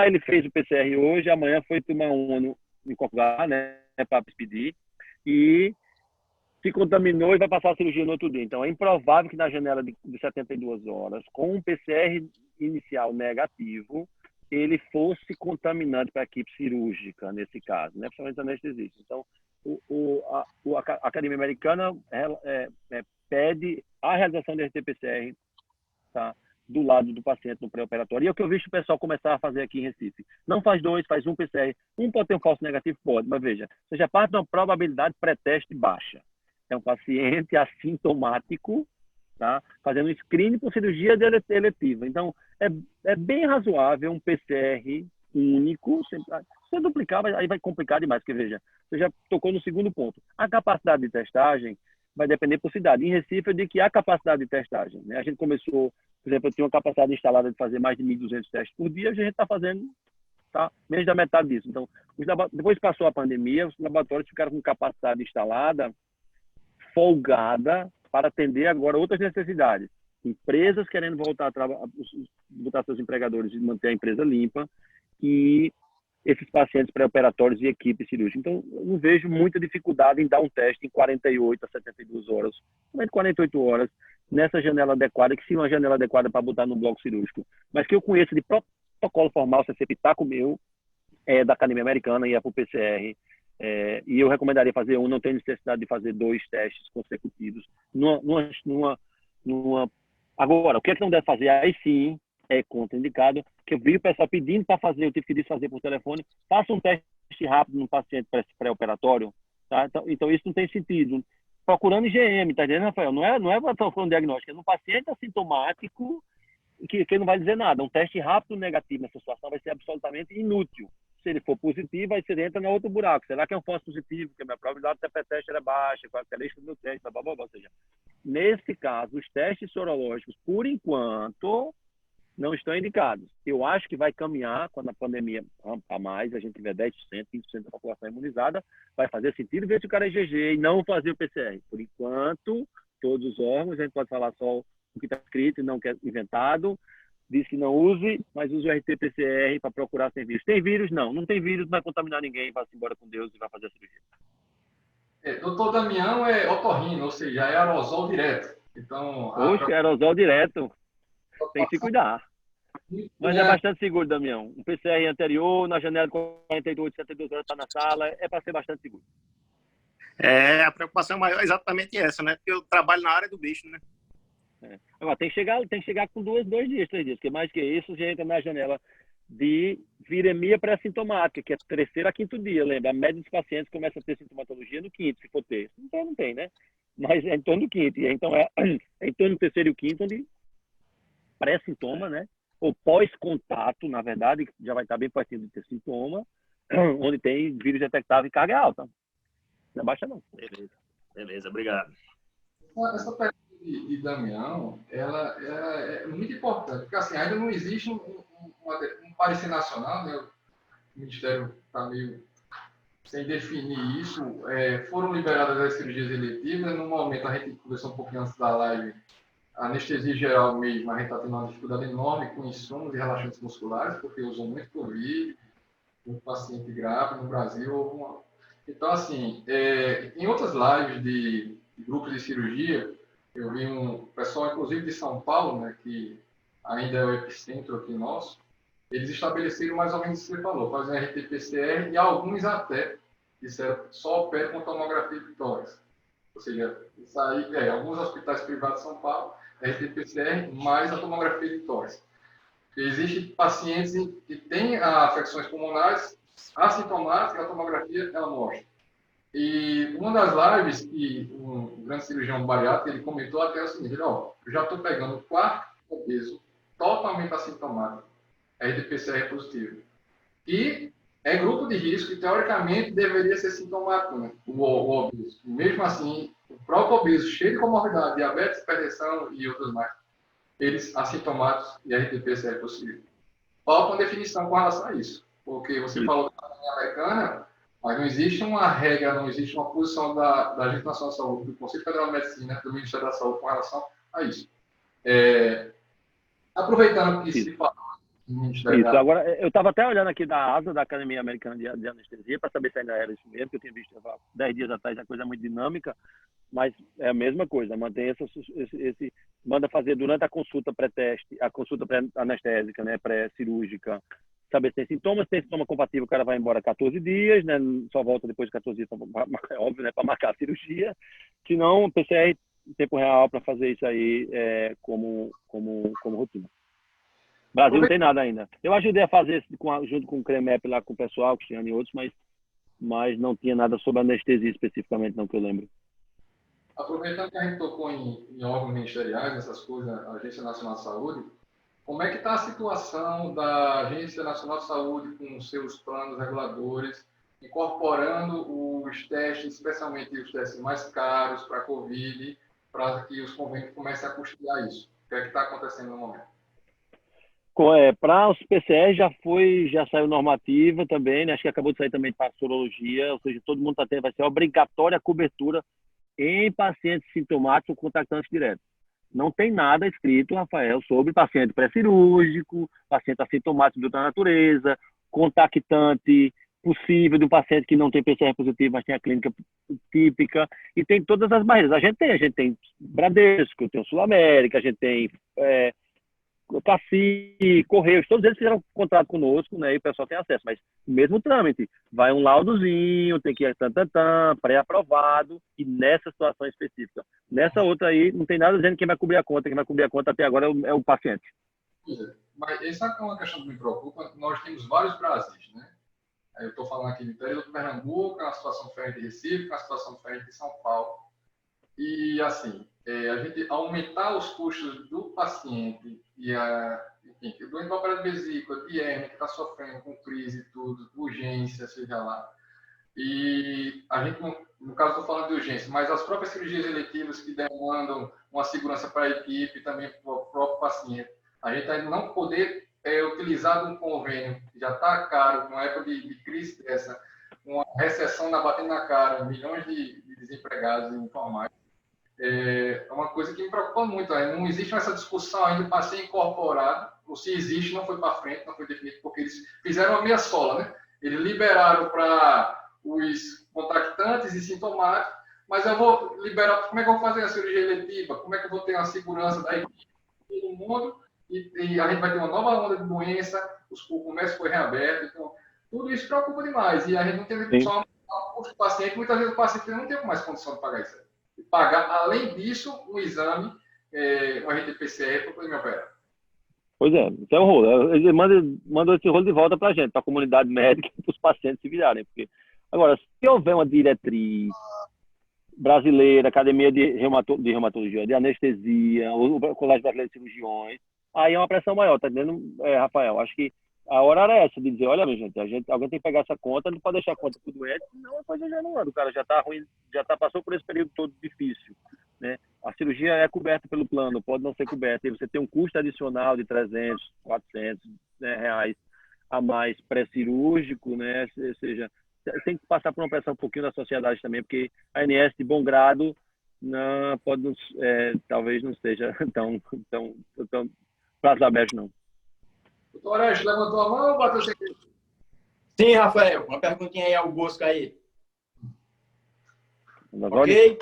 ele fez o PCR hoje, amanhã foi tomar um em qualquer lugar, né, para pedir, e se contaminou e vai passar a cirurgia no outro dia. Então, é improvável que na janela de 72 horas, com um PCR inicial negativo, ele fosse contaminante para a equipe cirúrgica, nesse caso, né? Principalmente anestesista. Então, a Academia Americana pede a realização de RT-PCR, tá, do lado do paciente no pré-operatório. E é o que eu vejo o pessoal começar a fazer aqui em Recife. Não faz 2, faz um PCR. Um pode ter um falso negativo? Pode, mas veja, você já parte de uma probabilidade pré-teste baixa. É um paciente assintomático, tá, fazendo um screening por cirurgia eletiva. Então, é bem razoável um PCR único. Se duplicar, aí vai complicar demais, porque veja, você já tocou no segundo ponto. A capacidade de testagem vai depender por cidade. Em Recife, eu digo que há capacidade de testagem, né? A gente começou, por exemplo, eu tinha uma capacidade instalada de fazer mais de 1.200 testes por dia, a gente está fazendo, tá, menos da metade disso. Então, depois que passou a pandemia, os laboratórios ficaram com capacidade instalada folgada para atender agora outras necessidades. Empresas querendo voltar a botar seus empregadores e manter a empresa limpa, e esses pacientes pré-operatórios e equipe cirúrgica. Então, eu não vejo muita dificuldade em dar um teste em 48 a 72 horas, somente 48 horas, nessa janela adequada, que seria uma janela adequada para botar no bloco cirúrgico. Mas que eu conheço de protocolo formal, se você pitaco meu, da Academia Americana e é para o PCR, e eu recomendaria fazer um, não tem necessidade de fazer 2 testes consecutivos. Agora, o que é que não deve fazer? Aí sim, é contraindicado, que eu vi o pessoal pedindo para fazer, eu tive que desfazer por telefone, faça um teste rápido no paciente pré-operatório, tá? Então isso não tem sentido. Procurando IgM, tá entendendo, Rafael? Não é para um diagnóstico, é no paciente assintomático que não vai dizer nada. Um teste rápido negativo nessa situação vai ser absolutamente inútil. Se ele for positivo, aí você entra no outro buraco. Será que é um falso positivo? Porque a minha probabilidade de TP-teste era baixa, qual é a característica do meu teste, blá, blá, blá, blá. Ou seja, nesse caso, os testes sorológicos, por enquanto, não estão indicados. Eu acho que vai caminhar, quando a pandemia rampar mais, a gente tiver 10%, 20% da população imunizada, vai fazer sentido ver se o cara é IgG e não fazer o PCR. Por enquanto, todos os órgãos, a gente pode falar só o que está escrito e não que é inventado, diz que não use, mas use o RT-PCR para procurar sem vírus. Tem vírus? Não. Não tem vírus, não vai contaminar ninguém, vai-se embora com Deus e vai fazer a cirurgia. Doutor Damião é otorrino, ou seja, é aerosol direto. Então, Oxe, aerosol direto. Tem que se cuidar. Mas é bastante seguro, Damião. Um PCR anterior, na janela de 48, 72 horas, está na sala, é para ser bastante seguro. A preocupação maior é exatamente essa, né? Porque eu trabalho na área do bicho, né? Agora, tem que chegar com 2 dias, 3 dias, porque mais que isso, já entra na janela de viremia pré-sintomática, que é 3º a 5º dia, lembra? A média dos pacientes começa a ter sintomatologia no 5º, se for ter. Então, não tem, né? Mas é em torno do 5º. Então, é em torno do 3º e o 5º, onde pré-sintoma, né? Ou pós-contato, na verdade, já vai estar bem pertinho de ter sintoma, onde tem vírus detectável e carga alta. Não é baixa, não. Beleza, obrigado. Essa pergunta de Damião, ela é muito importante, porque assim, ainda não existe um parecer nacional, né? O Ministério está meio sem definir isso, foram liberadas as cirurgias eletivas. No momento, a gente conversou um pouquinho antes da live, a anestesia geral mesmo, a gente está tendo uma dificuldade enorme com insumos e relaxantes musculares, porque usou muito Covid, um paciente grave no Brasil. Então, assim, em outras lives de grupos de cirurgia, eu vi um pessoal, inclusive de São Paulo, né, que ainda é o epicentro aqui nosso, eles estabeleceram mais ou menos o que você falou, fazem RT-PCR e alguns até disseram só operam com tomografia de tórax. Ou seja, isso aí, alguns hospitais privados de São Paulo, RT-PCR mais a tomografia de tórax. Existem pacientes que têm afecções pulmonares assintomáticas, a tomografia ela mostra. E uma das lives que um grande cirurgião bariátrico, ele comentou até o seguinte, eu já estou pegando 4 obeso totalmente assintomático, RT-PCR positivo. E é grupo de risco e, teoricamente, deveria ser sintomático, né? O obeso. E mesmo assim, o próprio obeso, cheio de comorbidade, diabetes, hipertensão e outros mais, eles assintomáticos e RT-PCR positivo. Falta uma definição com relação a isso. Porque você falou da União Americana, mas não existe uma regra, não existe uma posição da Agência Nacional de Saúde, do Conselho Federal de Medicina, do Ministério da Saúde com relação a isso. Aproveitando que se fala do Ministério Isso, agora, eu estava até olhando aqui da ASA, da Academia Americana de Anestesia, para saber se ainda era isso mesmo, que eu tinha visto há 10 dias atrás, a coisa é muito dinâmica, mas é a mesma coisa, mantém manda fazer durante a consulta pré-teste, a consulta pré-anestésica, né, pré-cirúrgica, saber se tem sintoma compatível, o cara vai embora 14 dias, né, só volta depois de 14 dias, é óbvio, né, para marcar a cirurgia, se não, PCR em tempo real para fazer isso aí como rotina. Brasil não tem nada ainda. Eu ajudei a fazer junto com o CREMEP lá com o pessoal, Cristiano e outros, mas não tinha nada sobre anestesia especificamente, não que eu lembro. Aproveitando que a gente tocou em órgãos ministeriais, essas coisas, a Agência Nacional de Saúde, como é que está a situação da Agência Nacional de Saúde com os seus planos reguladores, incorporando os testes, especialmente os testes mais caros para a Covid, para que os convênios comecem a custear isso? O que é que está acontecendo no momento? Para os PCR já saiu normativa também, né? Acho que acabou de sair também para a sorologia, ou seja, todo mundo está tendo, vai ser obrigatória a cobertura em pacientes sintomáticos ou contactantes diretos. Não tem nada escrito, Rafael, sobre paciente pré-cirúrgico, paciente assintomático de outra natureza, contactante possível do paciente que não tem PCR positivo, mas tem a clínica típica, e tem todas as barreiras. A gente tem Bradesco, tem o Sul América, a gente tem Cassi, Correios, todos eles fizeram contrato conosco, né, e o pessoal tem acesso, mas o mesmo trâmite, vai um laudozinho, tem que ir pré-aprovado, e nessa situação específica. Nessa outra aí, não tem nada dizendo quem vai cobrir a conta até agora é o paciente. Mas essa é uma questão que me preocupa, nós temos vários Brasis, né? Eu estou falando aqui do interior do Pernambuco, uma situação diferente de Recife, uma situação diferente de São Paulo, e assim, a gente aumentar os custos do paciente e enfim, do operador de vesícula, de hernia, que está sofrendo com crise e tudo, urgência, seja lá. E a gente, no caso, estou falando de urgência, mas as próprias cirurgias eletivas que demandam uma segurança para a equipe e também para o próprio paciente. A gente ainda não poder utilizar um convênio que já está caro, numa época de crise dessa, uma recessão batendo na cara, milhões de desempregados informais. É uma coisa que me preocupa muito. Não existe essa discussão ainda para ser incorporado, ou se existe, não foi para frente, não foi definido, porque eles fizeram a meia sola, né? Eles liberaram para os contactantes e sintomáticos, mas eu vou liberar, como é que eu vou fazer a cirurgia eletiva? Como é que eu vou ter a segurança da equipe de todo mundo? E a gente vai ter uma nova onda de doença, o comércio foi reaberto, então tudo isso preocupa demais. E a gente não tem só o paciente, muitas vezes o paciente não tem mais condição de pagar isso. Pagar, além disso, um exame, um RT-PCR para poder me operar. Pois é, isso é um rolo. Ele mandou esse rolo de volta para a gente, para a comunidade médica e para os pacientes se virarem. Porque... Agora, se houver uma diretriz brasileira, Academia de Reumatologia, de Anestesia, o Colégio Brasileiro de Cirurgiões, aí é uma pressão maior, tá entendendo, Rafael? Acho que a hora era essa, de dizer, olha, minha gente, alguém tem que pegar essa conta, não pode deixar a conta pro doente, senão a coisa já não anda. O cara já está ruim, passou por esse período todo difícil, né? A cirurgia é coberta pelo plano, pode não ser coberta, e você tem um custo adicional de 300, 400 reais a mais pré-cirúrgico, né? Ou seja, tem que passar por uma pressão um pouquinho da sociedade também, porque a ANS, de bom grado, não, talvez não seja tão braços abertos, não. Doutor Orestes, levantou a mão ou bateu sem querer? Sim, Rafael, uma perguntinha aí ao Bosco aí. Ok?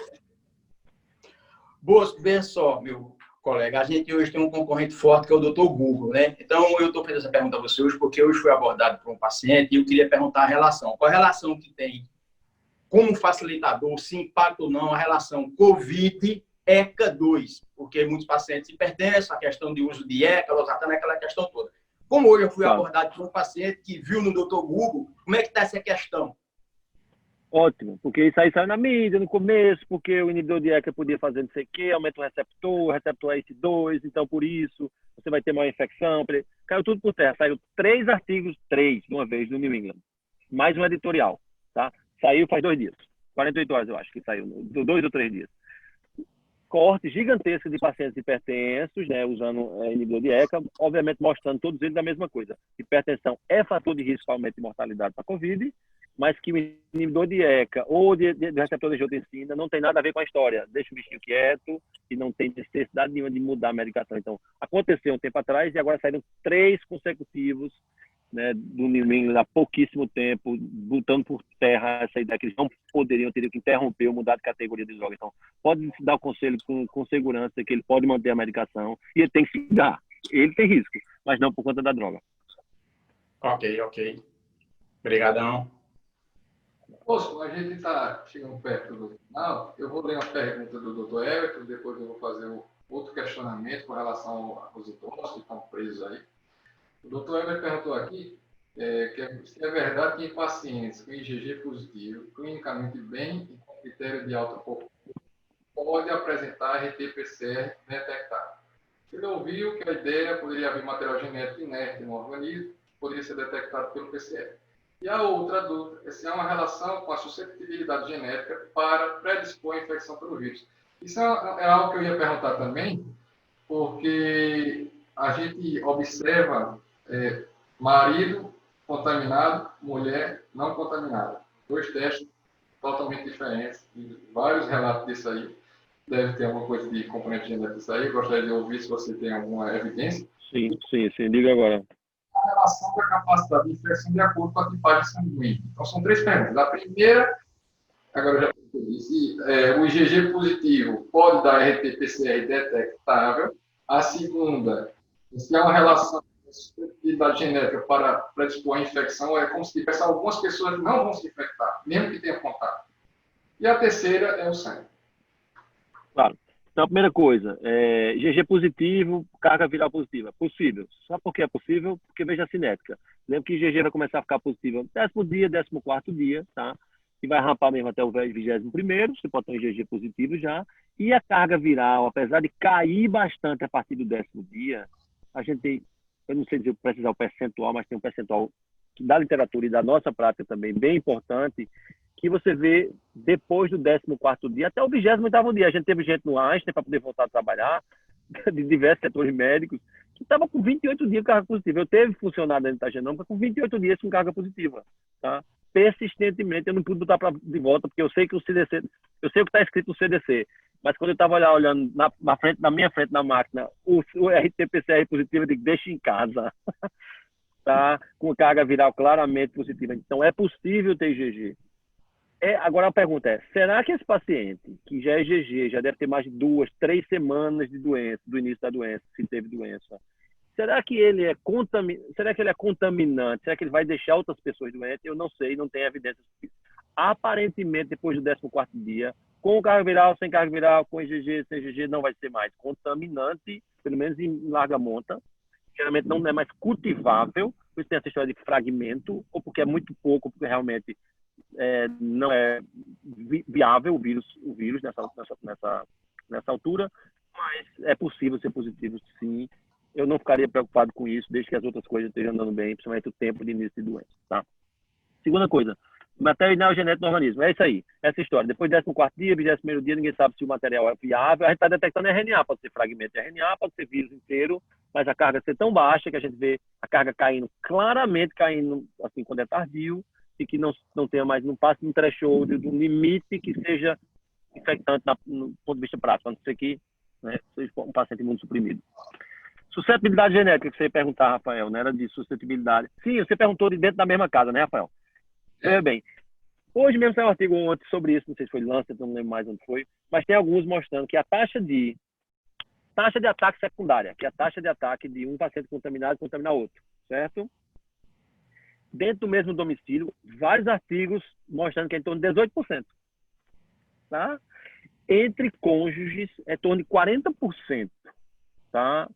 Bosco, vê só, meu colega, a gente hoje tem um concorrente forte que é o Dr. Google, né? Então, eu estou fazendo essa pergunta a você hoje porque hoje fui abordado por um paciente e eu queria perguntar a relação. Qual a relação que tem como facilitador, se impacta ou não a relação COVID-ECA2? Porque muitos pacientes hipertensos, a questão de uso de ECA, losartana, aquela questão toda. Como hoje eu fui abordado por um paciente que viu no Dr. Google, como é que está essa questão? Ótimo, porque isso aí saiu na mídia no começo, porque o inibidor de ECA podia fazer não sei o quê, aumenta o receptor ACE2, então por isso você vai ter maior infecção. Caiu tudo por terra. Saiu 3 artigos, 3 de uma vez no New England. Mais um editorial, tá? Saiu faz 2 dias. 48 horas, eu acho que saiu, 2 ou 3 dias. Corte gigantesco de pacientes hipertensos, né, usando inibidor de ECA, obviamente mostrando todos eles a mesma coisa. Hipertensão é fator de risco para aumento de mortalidade para a COVID, mas que o inibidor de ECA ou de receptor de angiotensina não tem nada a ver com a história. Deixa o bichinho quieto e não tem necessidade nenhuma de mudar a medicação. Então, aconteceu um tempo atrás e agora saíram 3 consecutivos, né, do New England há pouquíssimo tempo, botando por terra essa ideia que eles não teriam que interromper ou mudar de categoria de droga. Então, pode dar o conselho com segurança que ele pode manter a medicação e ele tem que se dar. Ele tem risco, mas não por conta da droga. Ok. Obrigadão. Poxa, a gente está chegando perto do final. Eu vou ler uma pergunta do Dr. Everton, depois eu vou fazer outro questionamento com relação aos idosos que estão presos aí. O Dr. Everton perguntou aqui se é verdade que em pacientes com IgG positivo, clinicamente bem e com critério de alta pouco, pode apresentar RT-PCR detectado. Ele ouviu que a ideia poderia haver material genético inerte no organismo, poderia ser detectado pelo PCR. E a outra dúvida é se há uma relação com a suscetibilidade genética para predispor a infecção pelo vírus. Isso é algo que eu ia perguntar também, porque a gente observa marido contaminado, mulher não contaminada. 2 testes totalmente diferentes, e vários relatos disso aí. Deve ter alguma coisa de componente genético disso aí. Eu gostaria de ouvir se você tem alguma evidência. Sim, diga agora. A relação da capacidade de infecção de acordo com a tipagem sanguínea. Então, são 3 perguntas. A primeira, agora eu já percebi, se o IgG positivo pode dar RT-PCR detectável. A segunda, se há uma relação com a suscetibilidade genética para predispor a infecção, é como se tivesse algumas pessoas que não vão se infectar, mesmo que tenham contato. E a terceira é o sangue. Claro. Então, a primeira coisa, IgG positivo, carga viral positiva. Possível. Só porque é possível? Porque veja a cinética. Lembra que IgG vai começar a ficar positiva no 10º dia, 14º dia, tá? E vai rampar mesmo até o 21º, você pode ter um IgG positivo já. E a carga viral, apesar de cair bastante a partir do 10º dia, a gente tem, eu não sei dizer precisar o percentual, mas tem um percentual da literatura e da nossa prática também bem importante, que você vê depois do 14º dia, até o 28º dia. A gente teve gente no Einstein para poder voltar a trabalhar, de diversos setores médicos, que estava com 28 dias de carga positiva. Eu teve funcionário da unidade genômica com 28 dias com carga positiva, tá? Persistentemente, eu não pude botar de volta, porque eu sei que o CDC, eu sei o que está escrito no CDC, mas quando eu estava olhando na minha frente na máquina, o RT-PCR positivo, eu digo, deixa em casa. Tá? Com carga viral claramente positiva. Então, é possível ter IgG. Agora a pergunta é, será que esse paciente, que já é IgG, já deve ter mais de 2, 3 semanas de doença, do início da doença, se teve doença, será que ele é contaminante? Será que ele vai deixar outras pessoas doentes? Eu não sei, não tenho evidência. Aparentemente, depois do 14º dia, com carga viral, sem carga viral, com IgG, sem IgG, não vai ser mais contaminante, pelo menos em larga monta. Geralmente não é mais cultivável, por isso tem essa história de fragmento, ou porque é muito pouco, porque realmente não é viável o vírus nessa altura, mas é possível ser positivo, sim. Eu não ficaria preocupado com isso, desde que as outras coisas estejam andando bem, principalmente o tempo de início de doença, tá? Segunda coisa, material genético no organismo. É isso aí, essa história. Depois do 14º dia, 21º dia, ninguém sabe se o material é viável. A gente está detectando RNA, pode ser fragmento de RNA, pode ser vírus inteiro, mas a carga ser tão baixa que a gente vê a carga claramente caindo, assim, quando é tardio, e que não tenha mais, não passe um threshold, de um limite que seja infectante no ponto de vista prático, a não ser que, né, seja um paciente imunossuprimido. Suscetibilidade genética, que você ia perguntar, Rafael, né? Era de suscetibilidade. Sim, você perguntou de dentro da mesma casa, né, Rafael? Bem, hoje mesmo saiu um artigo ontem sobre isso, não sei se foi Lancet, não lembro mais onde foi, mas tem alguns mostrando que a taxa de ataque secundária, que é a taxa de ataque de um paciente contaminado contaminar outro, certo? Dentro do mesmo domicílio, vários artigos mostrando que é em torno de 18%. Tá? Entre cônjuges, é em torno de 40%. Tá?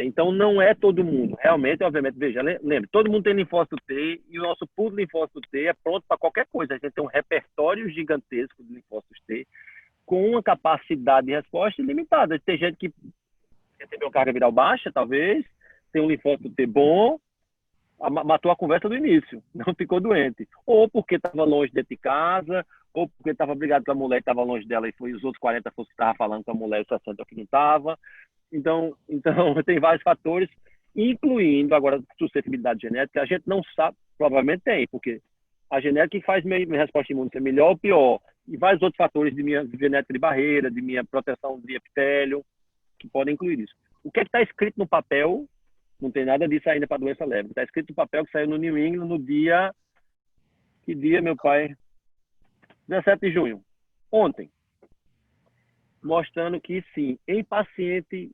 Então, não é todo mundo. Realmente, obviamente, veja, lembre, todo mundo tem linfócito T e o nosso pool de linfócito T é pronto para qualquer coisa. A gente tem um repertório gigantesco de linfócitos T com uma capacidade de resposta limitada. Tem gente que recebeu carga viral baixa, talvez, tem um linfócito T bom, matou a conversa do início, não ficou doente. Ou porque estava longe dentro de casa, ou porque estava brigado com a mulher que estava longe dela e foi os outros 40 fosse que estavam falando com a mulher e os 60 que não estava. Então, tem vários fatores, incluindo agora suscetibilidade genética. A gente não sabe, provavelmente tem, porque a genética que faz minha resposta imune ser melhor ou pior, e vários outros fatores de minha genética de barreira, de minha proteção de epitélio, que podem incluir isso. O que está escrito no papel, não tem nada disso ainda para doença leve. Está escrito no papel que saiu no New England no dia... Que dia, meu pai? 17 de junho. Ontem. Mostrando que, sim, em paciente,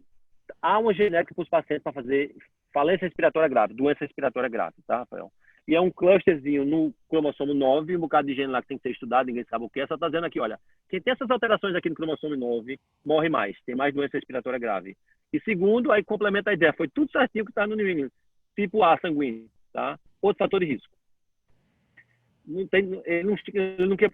há uma genética para os pacientes para fazer falência respiratória grave, doença respiratória grave, tá, Rafael? E é um clusterzinho no cromossomo 9, um bocado de gene lá que tem que ser estudado, ninguém sabe o que é, só está dizendo aqui, olha, quem tem essas alterações aqui no cromossomo 9, morre mais, tem mais doença respiratória grave. E segundo, aí complementa a ideia, foi tudo certinho que está no New England, tipo A sanguíneo, tá? Outro fator de risco. Não tem, ele não quer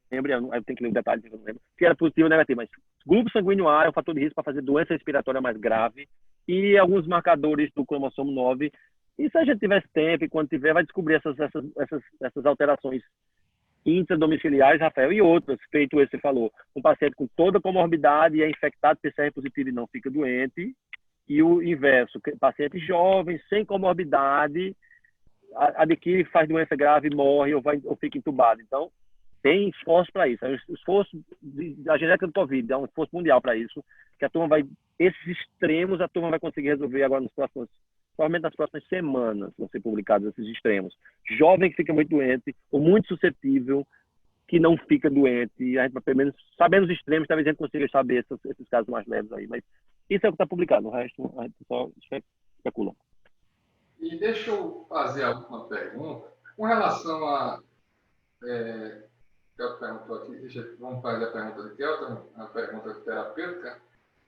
lembra, eu tenho que ler o detalhe, eu não lembro, se era positivo ou negativo, mas grupo sanguíneo A é um fator de risco para fazer doença respiratória mais grave e alguns marcadores do cromossomo 9. E se a gente tivesse tempo e quando tiver, vai descobrir essas alterações intradomiciliares, Rafael, e outras, feito esse falou. Um paciente com toda comorbidade e é infectado, PCR positivo e não fica doente. E o inverso, paciente jovem, sem comorbidade, adquire, faz doença grave, morre ou fica entubado. Então, tem esforço para isso. O esforço da genética do Covid é um esforço mundial para isso, que a turma esses extremos a turma vai conseguir resolver agora provavelmente nas próximas semanas vão ser publicados esses extremos. Jovem que fica muito doente, ou muito suscetível, que não fica doente. E a gente, pelo menos, sabendo os extremos, talvez a gente consiga saber esses casos mais leves aí. Mas isso é o que está publicado. O resto, a gente só especula. E deixa eu fazer a última pergunta. Com relação a... Kelton perguntou aqui, vamos fazer a pergunta de Kelton, a pergunta terapêutica,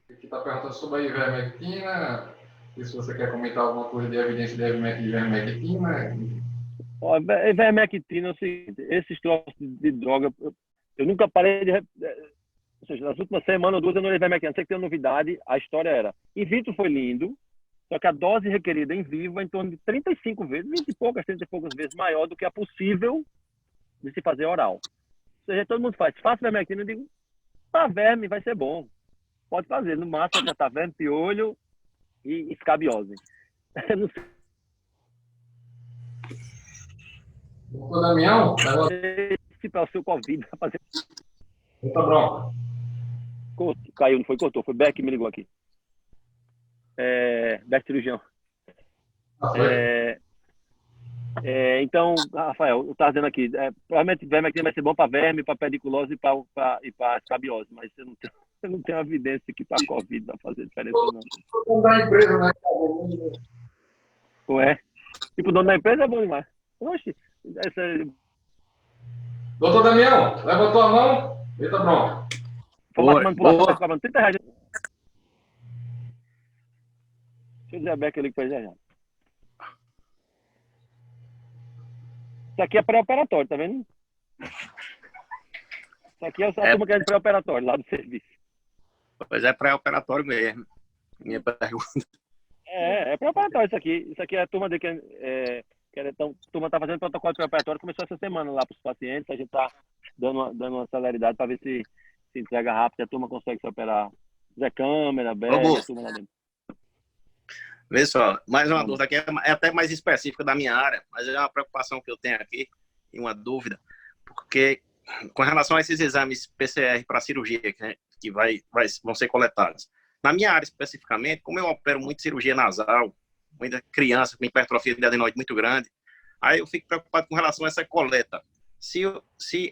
que está perguntando sobre a ivermectina, e se você quer comentar alguma coisa de evidência de ivermectina. A ivermectina é o seguinte, esses troços de droga, eu nunca parei de... Ou seja, nas últimas semanas ou duas eu não li ivermectina, sei que tem uma novidade, a história era, in vitro foi lindo, só que a dose requerida em vivo é em torno de 35 vezes, 20 e poucas, 30 e poucas vezes maior do que a possível de se fazer oral. Ou seja, todo mundo faz. Faça ivermectina, eu digo, para verme vai ser bom. Pode fazer, no máximo já tá verme, piolho e escabiose. Não sei. Doutor Damião, se para o seu Covid vai fazer. Tá bom. Caiu, não foi? Cortou. Foi Beck que me ligou aqui. Beck cirurgião. Então, Rafael, eu estava dizendo aqui, provavelmente ivermectina vai ser bom para verme, para pediculose e para escabiose, mas eu não tenho evidência que para Covid vai fazer diferença, não. O dono da empresa, né? Ué? Tipo, o dono da empresa é bom demais. Oxe, Doutor Damião, levantou a mão? Eita, pronto. Formato de manipulação, tá cobrando R$30. Deixa eu dizer a Beck ali que foi já. Isso aqui é pré-operatório, tá vendo? Isso aqui é a turma que é de pré-operatório, lá do serviço. Pois é pré-operatório mesmo. Minha pergunta. É pré-operatório isso aqui. Isso aqui é a turma de então, a turma está fazendo protocolo de pré-operatório, começou essa semana lá para os pacientes, a gente está dando uma celeridade para ver se entrega rápido, a turma consegue se operar. Zé Câmera, Beck, a turma lá dentro. Vê só, mais uma dúvida aqui, é até mais específica da minha área, mas é uma preocupação que eu tenho aqui, e uma dúvida, porque com relação a esses exames PCR para cirurgia que vão ser coletados, na minha área especificamente, como eu opero muito cirurgia nasal, muita criança com hipertrofia de adenoide muito grande, aí eu fico preocupado com relação a essa coleta. Se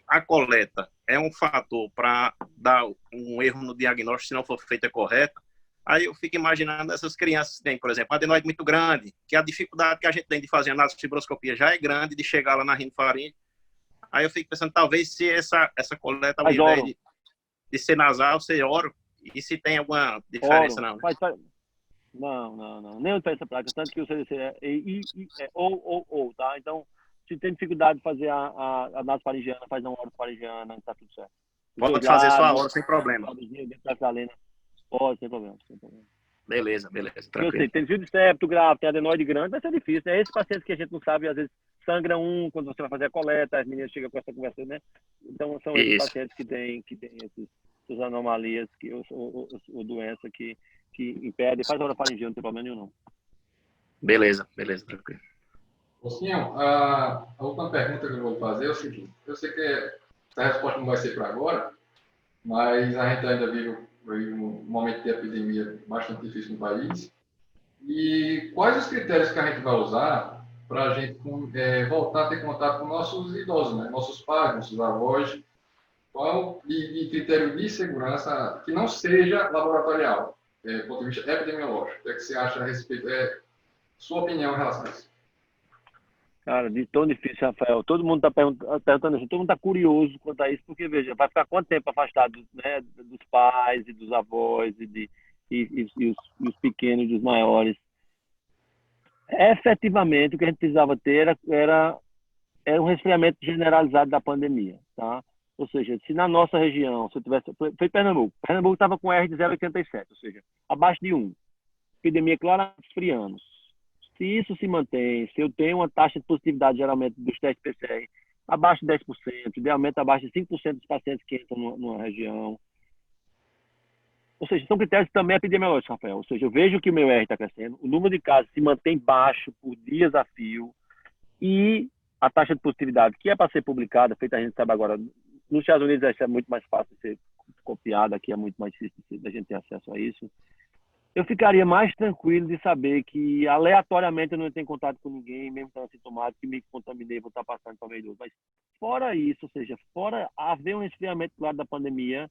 a coleta é um fator para dar um erro no diagnóstico se não for feita correta, aí eu fico imaginando essas crianças que têm, por exemplo, um adenoide muito grande, que a dificuldade que a gente tem de fazer a nasofibroscopia já é grande, de chegar lá na rinofaringe. Aí eu fico pensando, talvez se essa coleta, ao invés de ser nasal, ser oro, e se tem alguma diferença, Oro. não. Não. Nem diferença prática, tanto que o CDC é ou, tá? Então, se tem dificuldade de fazer a nasofaringiana, faz uma orofaringiana, tá tudo certo. Pode fazer só a oro sem problema. Pode, sem problema. Beleza, Eu sei, tem desvio de septo grave, tem adenoide grande, vai ser difícil, né? Esses pacientes que a gente não sabe, às vezes sangra quando você vai fazer a coleta, as meninas chegam com essa conversa, né? Então, são esses pacientes que têm essas anomalias, ou doença que impede, faz orofaringiana, não tem problema nenhum, não. Beleza, tranquilo. Mocinho, a última pergunta que eu vou fazer é o seguinte: eu sei que essa resposta não vai ser para agora, mas a gente ainda vive um momento de epidemia bastante difícil no país. E quais os critérios que a gente vai usar para a gente voltar a ter contato com nossos idosos, né? Nossos pais, nossos avós? E critério de segurança que não seja laboratorial, do ponto de vista epidemiológico? O que é que você acha a respeito? Sua opinião em relação a isso? Cara, de tão difícil, Rafael. Todo mundo está perguntando isso, todo mundo está curioso quanto a isso, porque, veja, vai ficar quanto tempo afastado, né, dos pais e dos avós e os pequenos e dos maiores? Efetivamente, o que a gente precisava ter era um resfriamento generalizado da pandemia, tá? Ou seja, se na nossa região, se eu tivesse... Foi Pernambuco estava com R de 0,87, ou seja, abaixo de 1. Epidemia clara esfriando. Se isso se mantém, se eu tenho uma taxa de positividade, geralmente, dos testes PCR abaixo de 10%, idealmente abaixo de 5% dos pacientes que entram numa região. Ou seja, são critérios também epidemiológicos, Rafael. Ou seja, eu vejo que o meu R está crescendo, o número de casos se mantém baixo por dias a fio e a taxa de positividade, que é para ser publicada, feita a gente sabe agora, nos Estados Unidos é muito mais fácil de ser copiada, aqui é muito mais difícil da gente ter acesso a isso. Eu ficaria mais tranquilo de saber que aleatoriamente eu não tenho contato com ninguém, mesmo estando assintomático, que me contaminei, vou estar passando para o meio do outro. Mas fora isso, ou seja, fora haver um esfriamento do lado da pandemia,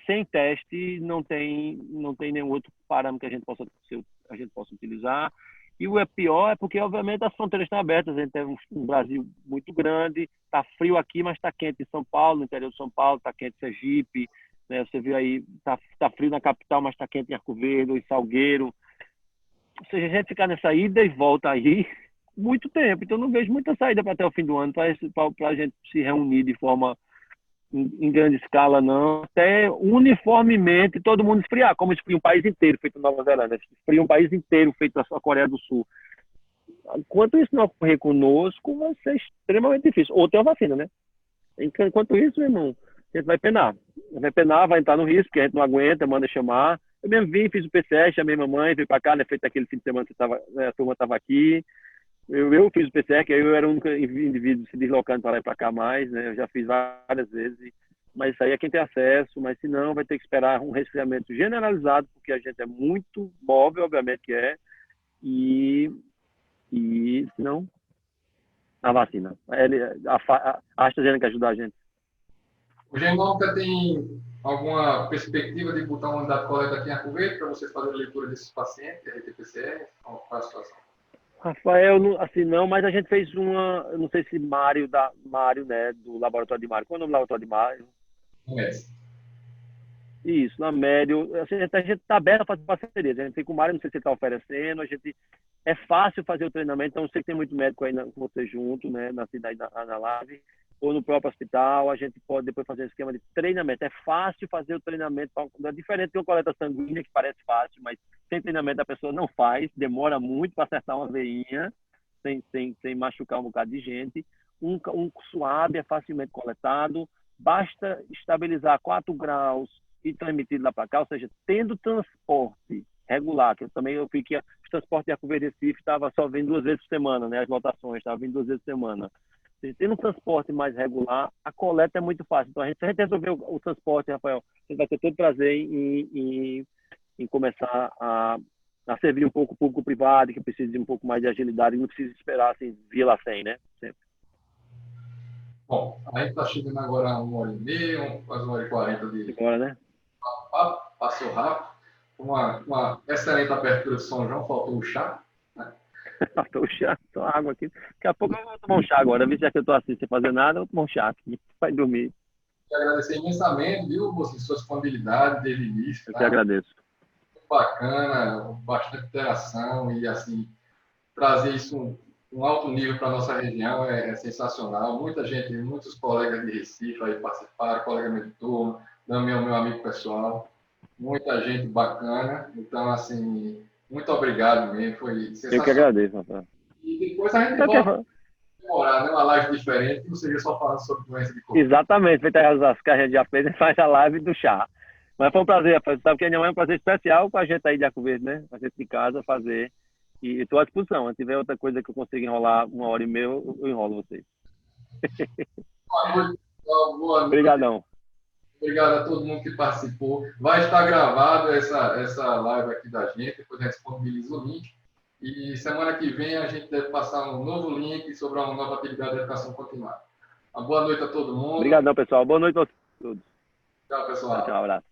sem teste, não tem nenhum outro parâmetro que a gente possa utilizar. E o pior é porque, obviamente, as fronteiras estão abertas. A gente tem um Brasil muito grande, está frio aqui, mas está quente em São Paulo, no interior de São Paulo, está quente em Sergipe, né? Você viu aí, está frio na capital, mas está quente em Arco Verde, em Salgueiro. Ou seja, a gente ficar nessa ida e volta aí muito tempo. Então, não vejo muita saída para até o fim do ano para a gente se reunir de forma em grande escala, não. Até uniformemente todo mundo esfriar, como esfria um país inteiro, feito Nova Zelândia. Esfria um país inteiro, feito a Coreia do Sul. Enquanto isso não ocorrer conosco, vai ser extremamente difícil. Ou tem uma vacina, né? Enquanto isso, meu irmão, a gente vai penar. Vai entrar no risco, porque a gente não aguenta, manda chamar. Eu mesmo vim, fiz o PCR, chamei mamãe, veio para cá, né? Feito aquele fim de semana que a turma estava aqui. Eu fiz o PCR, que eu era o único indivíduo se deslocando para lá e para cá mais, né? Eu já fiz várias vezes, mas isso aí é quem tem acesso, mas se não, vai ter que esperar um resfriamento generalizado, porque a gente é muito móvel, obviamente que é, e se não, a vacina. A AstraZeneca ajuda a gente. O Genômica tem alguma perspectiva de botar uma unidade coleta aqui em Arco Verde para vocês fazerem a leitura desses pacientes, RT-PCR? Qual é a situação? Rafael, assim não, mas a gente fez não sei se Mário, né, do laboratório de Mário. Qual é o nome do laboratório de Mário? Isso, na Médio. Assim, a gente está aberto a fazer parcerias. A gente tem com o Mário, não sei se ele está oferecendo. É fácil fazer o treinamento, então eu sei que tem muito médico aí com você junto, né, na cidade, na live, ou no próprio hospital. A gente pode depois fazer um esquema de treinamento. É fácil fazer o treinamento, é diferente de uma coleta sanguínea, que parece fácil, mas sem treinamento a pessoa não faz, demora muito para acertar uma veinha, sem machucar um bocado de gente. Um suave é facilmente coletado, basta estabilizar 4 graus e transmitido lá para cá, ou seja, tendo transporte regular, que eu fiquei, o transporte de Arco Verde Recife estava só vindo 2 vezes por semana, né? As lotações estavam vindo 2 vezes por semana. Tendo um transporte mais regular, a coleta é muito fácil. Então, se a gente resolver o transporte, Rafael, a gente vai ter todo prazer em começar a servir um pouco o público privado, que precisa de um pouco mais de agilidade, e não precisa esperar assim, via lá 100, né? Sempre. Bom, a gente está chegando agora a 1h30, quase 1h40 de Agora, né? papo, passou rápido. Uma excelente abertura de São João, faltou o chá. Faltou o chá, só água aqui. Daqui a pouco eu vou tomar um chá agora. Já que eu estou assim sem fazer nada, eu vou tomar um chá aqui. Vai dormir. Quero agradecer imensamente, viu, você, sua disponibilidade desde o início. Eu tá? te agradeço. Muito bacana, bastante interação e, assim, trazer isso um alto nível para a nossa região é sensacional. Muita gente, muitos colegas de Recife aí participaram, colega meu de turma, meu amigo pessoal. Muita gente bacana. Então, assim, muito obrigado mesmo. Foi sensacional. Eu que agradeço, Rafael. E depois a gente volta a comemorar, né? Uma live diferente, que não seja só falando sobre doença de Covid. Exatamente. Feita as que a gente já fez, a gente faz a live do chá. Mas foi um prazer, Rafael. Você sabe que é um prazer especial com a gente aí de Arco Verde, né? A gente de casa fazer. E estou à disposição. Se tiver outra coisa que eu consiga enrolar 1h30, eu enrolo vocês. Boa noite. Boa noite. Obrigadão. Obrigado a todo mundo que participou. Vai estar gravado essa live aqui da gente, depois a gente disponibiliza o link. E semana que vem a gente deve passar um novo link sobre uma nova atividade de educação continuada. Uma boa noite a todo mundo. Obrigadão, pessoal. Boa noite a todos. Tchau, pessoal. Tchau, abraço.